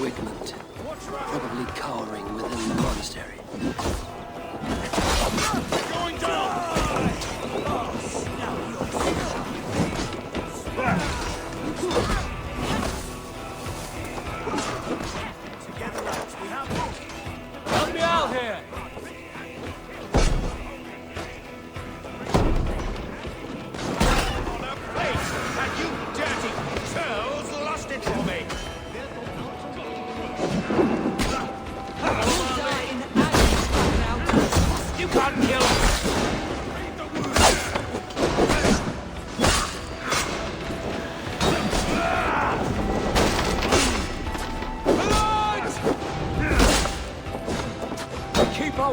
Wigmund, probably cowering within the monastery. Going down!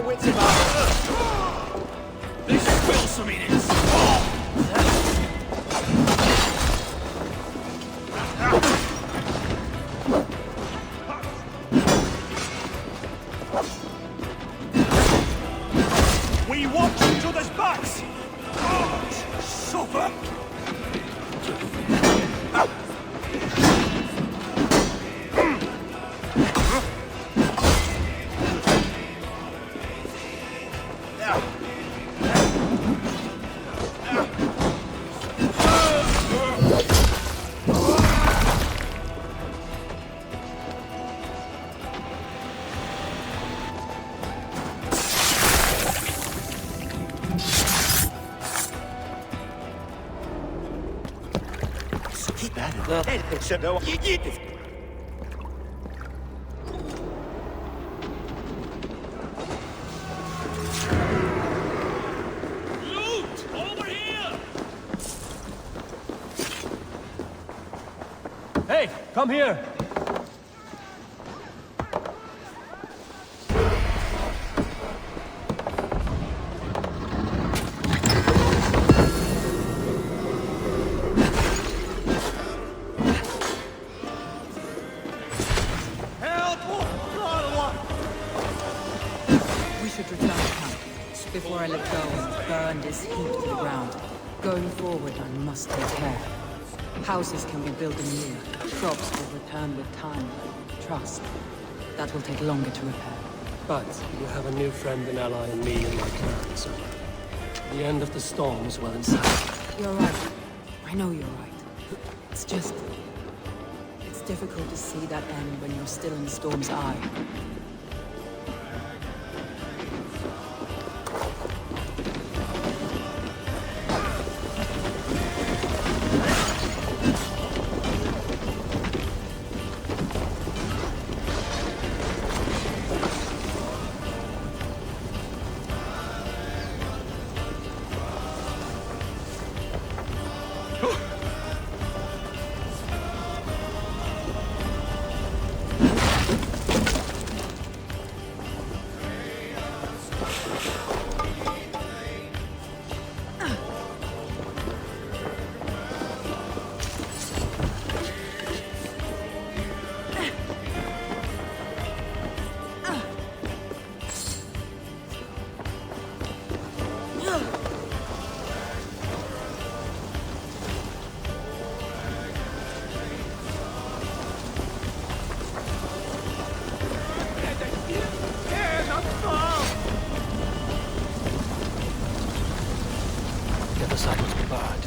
our wits about us. This will some idiots. We watch each other's backs. Suffer. Hey, come here! We should return to camp before I let go and burn this heat to the ground. Going forward, I must take care. Houses can be built anew. Crops will return with time. Trust. That will take longer to repair. But you have a new friend and ally in me and my clan, Soma. The end of the storm is well in sight. You're right. I know you're right. It's just... it's difficult to see that end when you're still in the storm's eye. The side must be barred.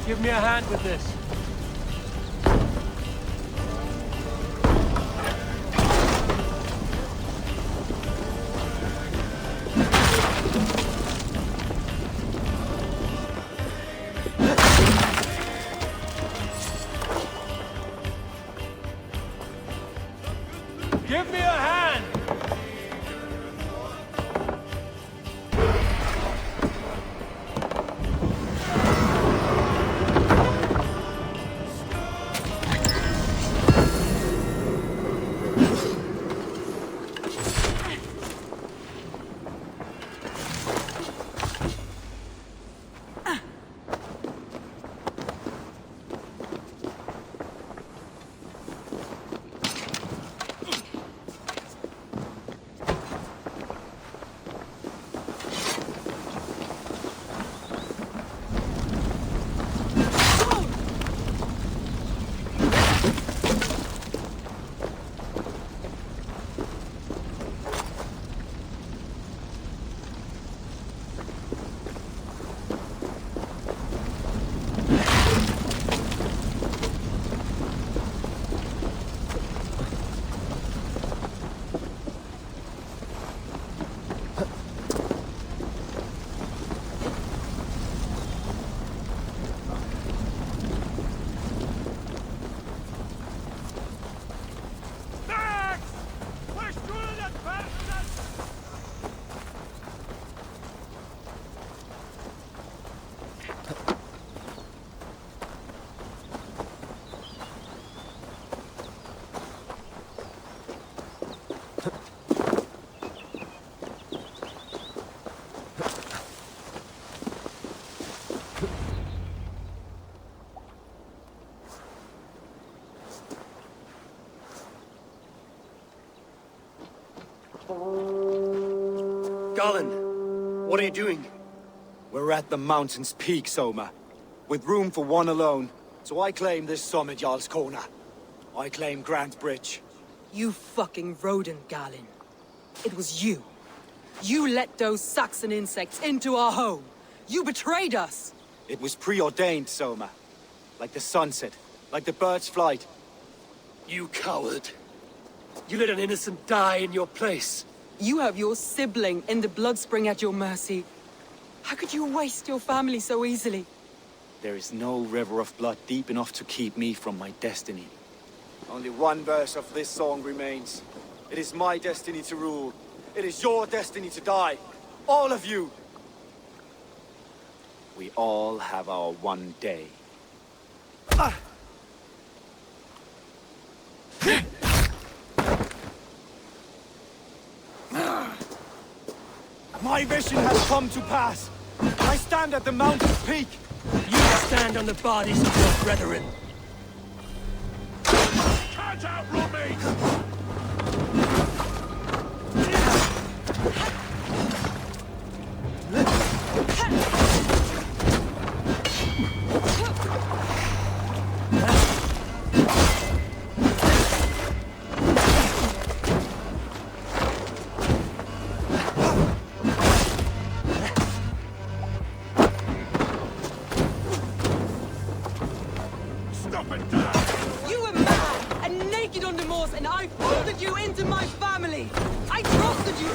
Give me a hand with this. Give me a hand! Garland, what are you doing? We're at the mountain's peak, Soma. With room for one alone. So I claim this summit, Jarl's Corner. I claim Grand Bridge. You fucking rodent, Galen. It was you. You let those Saxon insects into our home. You betrayed us. It was preordained, Soma. Like the sunset, like the bird's flight. You coward. You let an innocent die in your place. You have your sibling in the Bloodspring at your mercy. How could you waste your family so easily? There is no river of blood deep enough to keep me from my destiny. Only one verse of this song remains. It is my destiny to rule. It is your destiny to die. All of you. We all have our one day. My vision has come to pass. I stand at the mountain's peak. You stand on the bodies of your brethren. Can't outrun me! You were mad and naked on the moors, and I folded you into my family. I trusted you.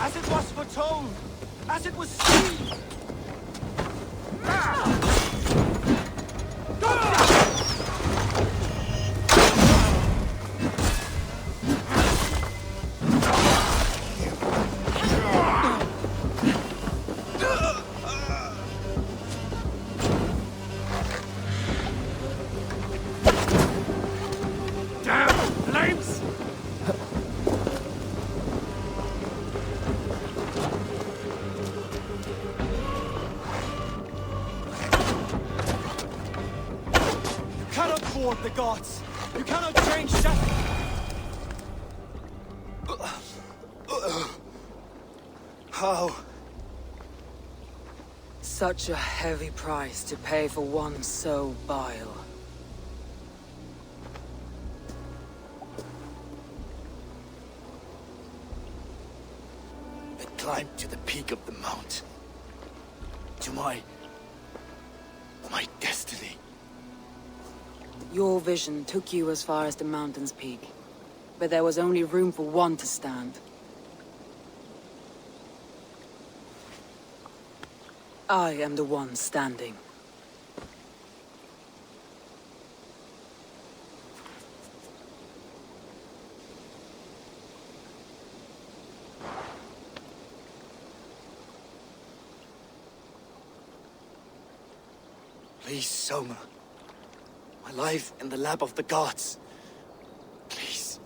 As it was foretold, as it was seen. The gods! You cannot change that! How? Such a heavy price to pay for one so vile. I climbed to the peak of the mountain. To my destiny. Your vision took you as far as the mountain's peak. But there was only room for one to stand. I am the one standing. Please, Soma. My life in the lap of the gods. Please.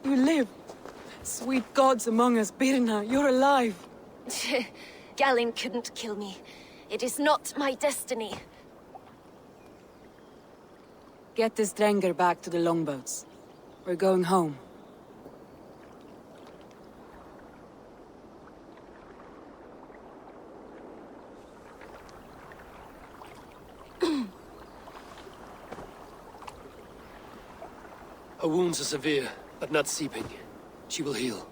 You live. Sweet gods among us, Birna, you're alive. Galen couldn't kill me. It is not my destiny. Get this Drenger back to the longboats. We're going home. Her wounds are severe, but not seeping. She will heal.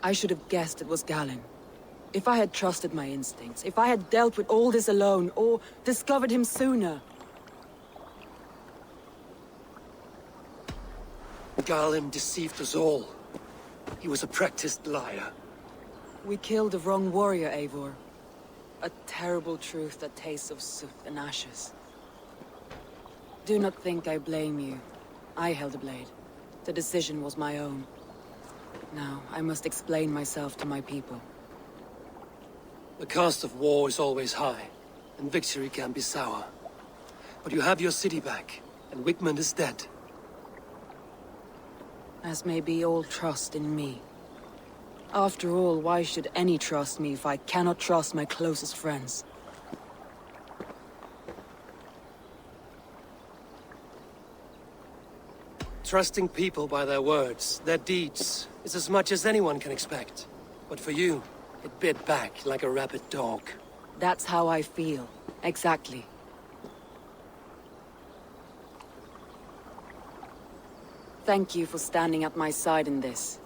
I should have guessed it was Galen. If I had trusted my instincts, if I had dealt with all this alone, or discovered him sooner. Galen deceived us all. He was a practiced liar. We killed the wrong warrior, Eivor. A terrible truth that tastes of soot and ashes. Do not think I blame you. I held the blade. The decision was my own. Now, I must explain myself to my people. The cost of war is always high, and victory can be sour. But you have your city back, and Wigmund is dead. As may be all trust in me. After all, why should any trust me if I cannot trust my closest friends? Trusting people by their words, their deeds, is as much as anyone can expect. But for you, it bit back like a rabid dog. That's how I feel. Exactly. Thank you for standing at my side in this.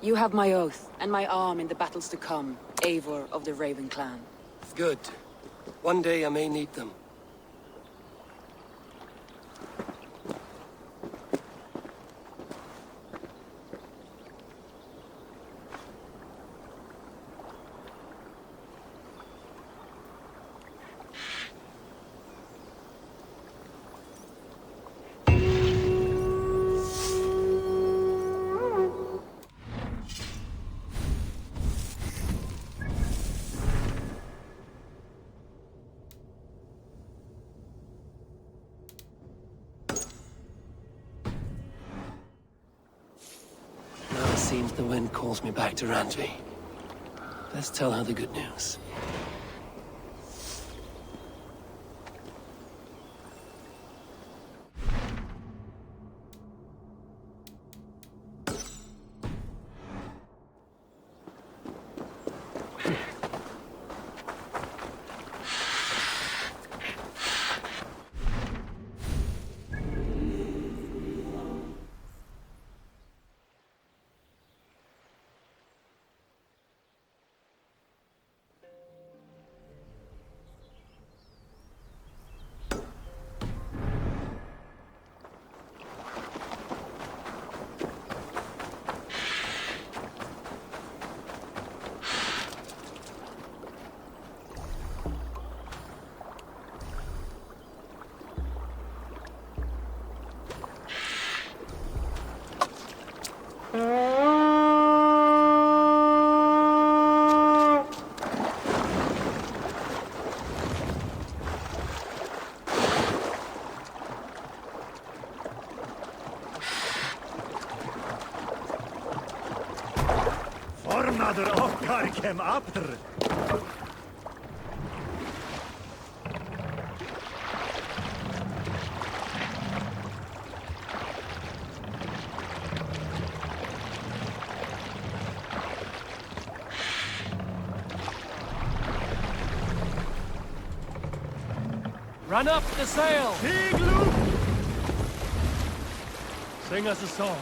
You have my oath, and my arm in the battles to come, Eivor of the Raven clan. Good. One day I may need them. Seems the wind calls me back to Randvi. Let's tell her the good news. Fornader okkar kem aftur. Run up the sail! Big loop! Sing us a song.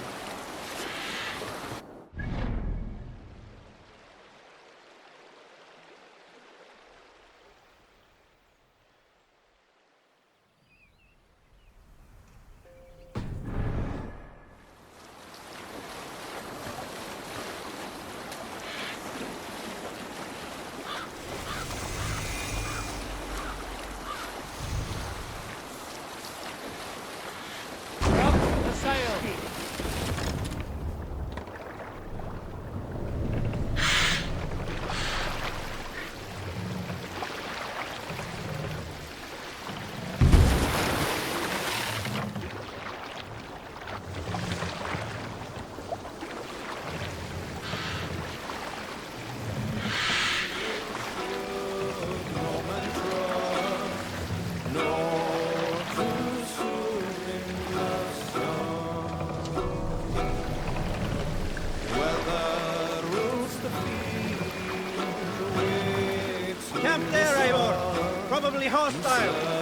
Camp there, Eivor. Probably hostile.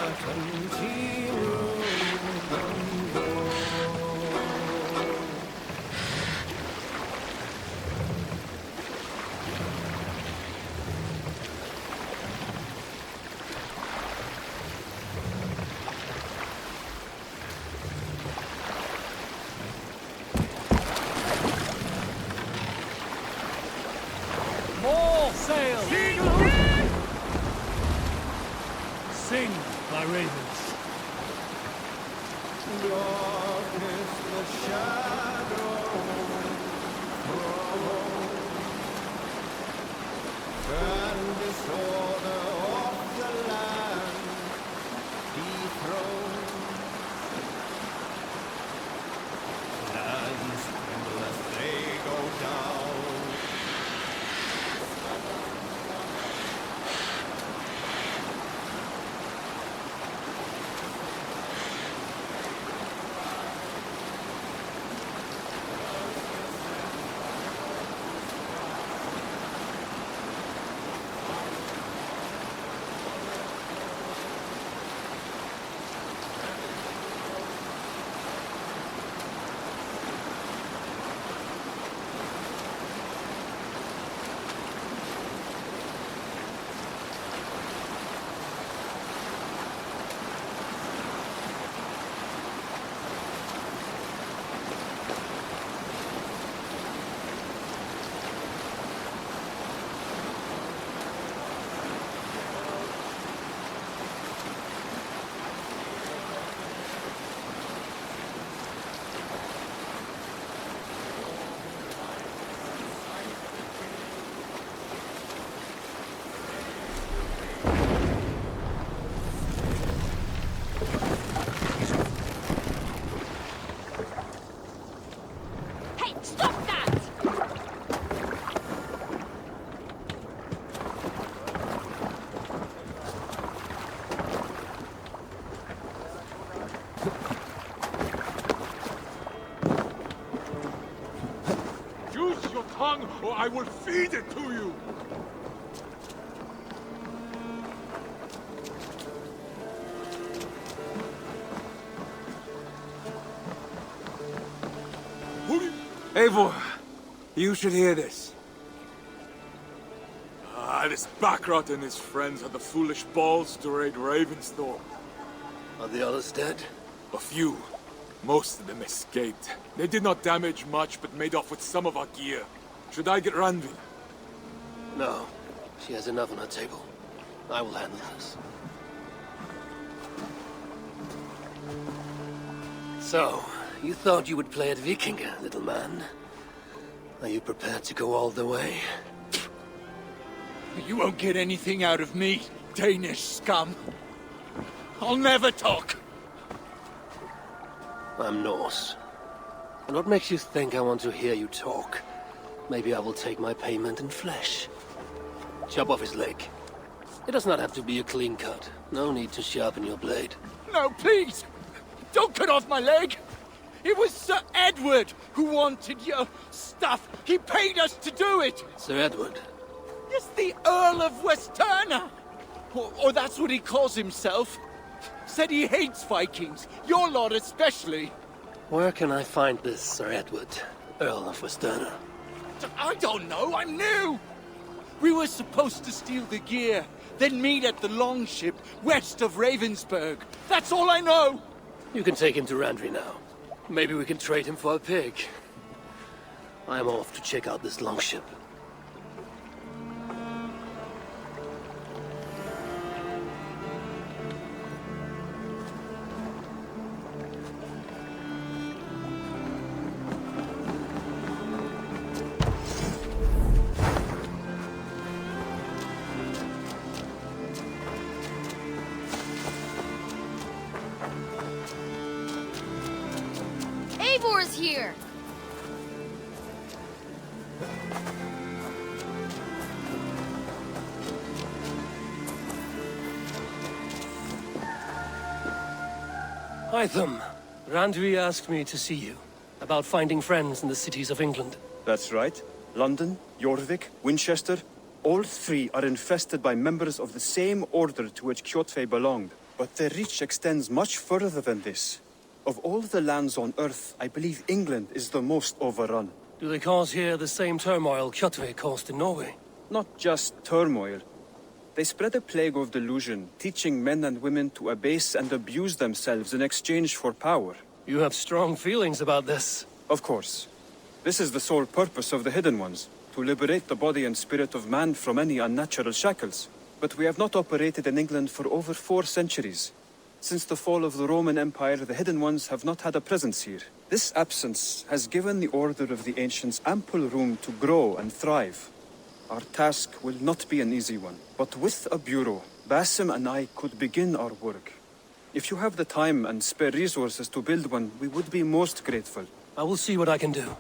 sail! Sing, my ravens. Darkness, the shadow, and disorder of the land, dethroned. Lands tremble as they go down. Or I will feed it to you! Eivor, you should hear this. This Backrot and his friends had the foolish balls to raid Ravenstone. Are the others dead? A few. Most of them escaped. They did not damage much, but made off with some of our gear. Should I get Randvi? No. She has enough on her table. I will handle this. So, you thought you would play at Viking, little man? Are you prepared to go all the way? You won't get anything out of me, Danish scum. I'll never talk. I'm Norse. And what makes you think I want to hear you talk? Maybe I will take my payment in flesh. Chop off his leg. It does not have to be a clean cut. No need to sharpen your blade. No, please! Don't cut off my leg! It was Sir Edward who wanted your stuff. He paid us to do it! Sir Edward? Yes, the Earl of Westerna! Or that's what he calls himself. Said he hates Vikings, your lot especially. Where can I find this Sir Edward, Earl of Westerna? I don't know, I'm new! We were supposed to steal the gear, then meet at the longship west of Ravensburg. That's all I know! You can take him to Randvi now. Maybe we can trade him for a pig. I'm off to check out this longship. Eivor's here! Hytham, Randvi asked me to see you, about finding friends in the cities of England. That's right. London, Jorvik, Winchester, all three are infested by members of the same order to which Kjotve belonged. But their reach extends much further than this. Of all the lands on Earth, I believe England is the most overrun. Do they cause here the same turmoil Kjotve caused in Norway? Not just turmoil. They spread a plague of delusion, teaching men and women to abase and abuse themselves in exchange for power. You have strong feelings about this. Of course. This is the sole purpose of the Hidden Ones, to liberate the body and spirit of man from any unnatural shackles. But we have not operated in England for over 4 centuries. Since the fall of the Roman Empire, the Hidden Ones have not had a presence here. This absence has given the Order of the Ancients ample room to grow and thrive. Our task will not be an easy one, but with a bureau, Basim and I could begin our work. If you have the time and spare resources to build one, we would be most grateful. I will see what I can do.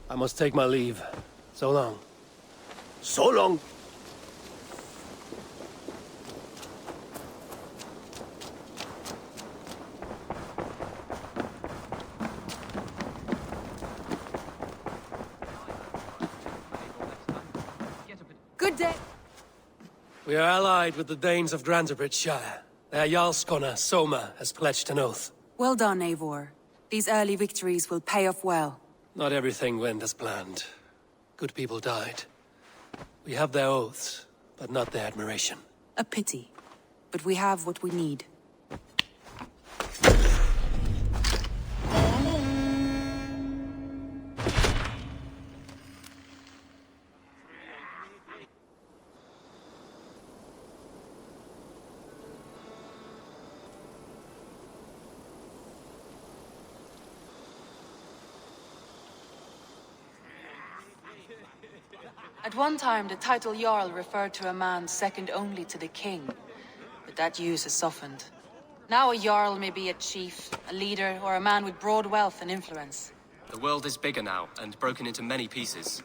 I must take my leave. So long. So long. Good day. We are allied with the Danes of Grantebridgeshire. Their Jarlskona, Soma, has pledged an oath. Well done, Eivor. These early victories will pay off well. Not everything went as planned. Good people died. We have their oaths, but not their admiration. A pity. But we have what we need. At one time, the title Jarl referred to a man second only to the king. But that use has softened. Now a Jarl may be a chief, a leader, or a man with broad wealth and influence. The world is bigger now, and broken into many pieces.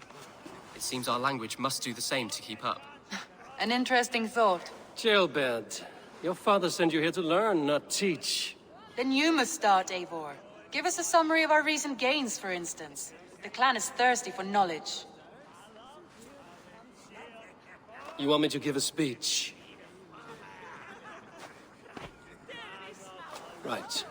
It seems our language must do the same to keep up. An interesting thought. Jailbird, your father sent you here to learn, not teach. Then you must start, Eivor. Give us a summary of our recent gains, for instance. The clan is thirsty for knowledge. You want me to give a speech? Right.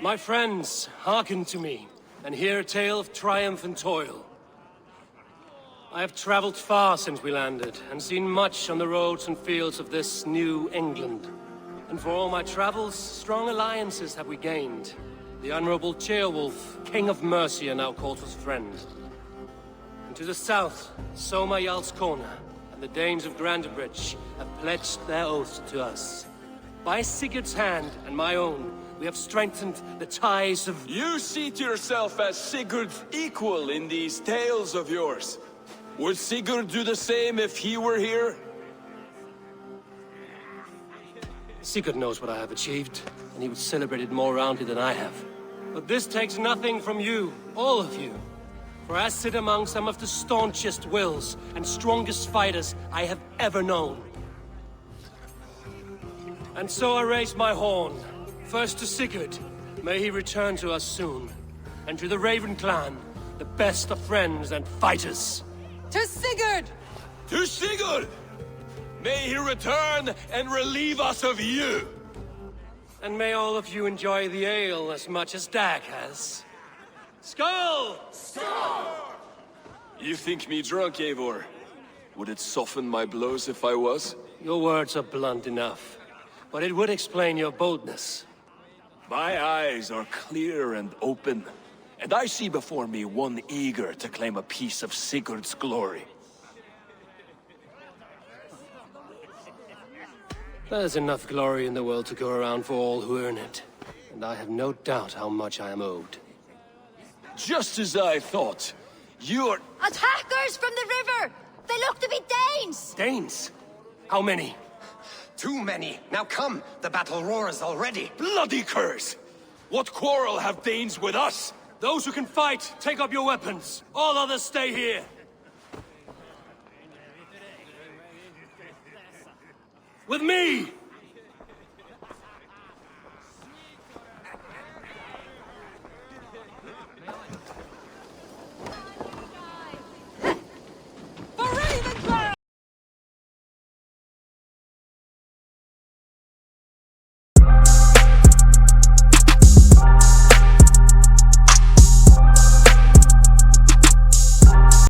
My friends, hearken to me, and hear a tale of triumph and toil. I have traveled far since we landed, and seen much on the roads and fields of this new England. And for all my travels, strong alliances have we gained. The Honorable Ceolwulf, King of Mercia, now calls us friend. And to the south, Soma Jarlskona and the Danes of Grantebridge have pledged their oaths to us. By Sigurd's hand and my own, we have strengthened the ties of... You see to yourself as Sigurd's equal in these tales of yours. Would Sigurd do the same if he were here? Sigurd knows what I have achieved, and he would celebrate it more roundly than I have. But this takes nothing from you, all of you. For I sit among some of the staunchest wills and strongest fighters I have ever known. And so I raise my horn, first to Sigurd, may he return to us soon. And to the Raven clan, the best of friends and fighters. To Sigurd! To Sigurd! May he return and relieve us of you! And may all of you enjoy the ale as much as Dag has. Skull! Skull! You think me drunk, Eivor? Would it soften my blows if I was? Your words are blunt enough, but it would explain your boldness. My eyes are clear and open, and I see before me one eager to claim a piece of Sigurd's glory. There's enough glory in the world to go around for all who earn it, and I have no doubt how much I am owed. Just as I thought. You're... Attackers from the river! They look to be Danes! Danes? How many? Too many. Now come, the battle roars already. Bloody curse! What quarrel have Danes with us? Those who can fight, take up your weapons. All others stay here. With me!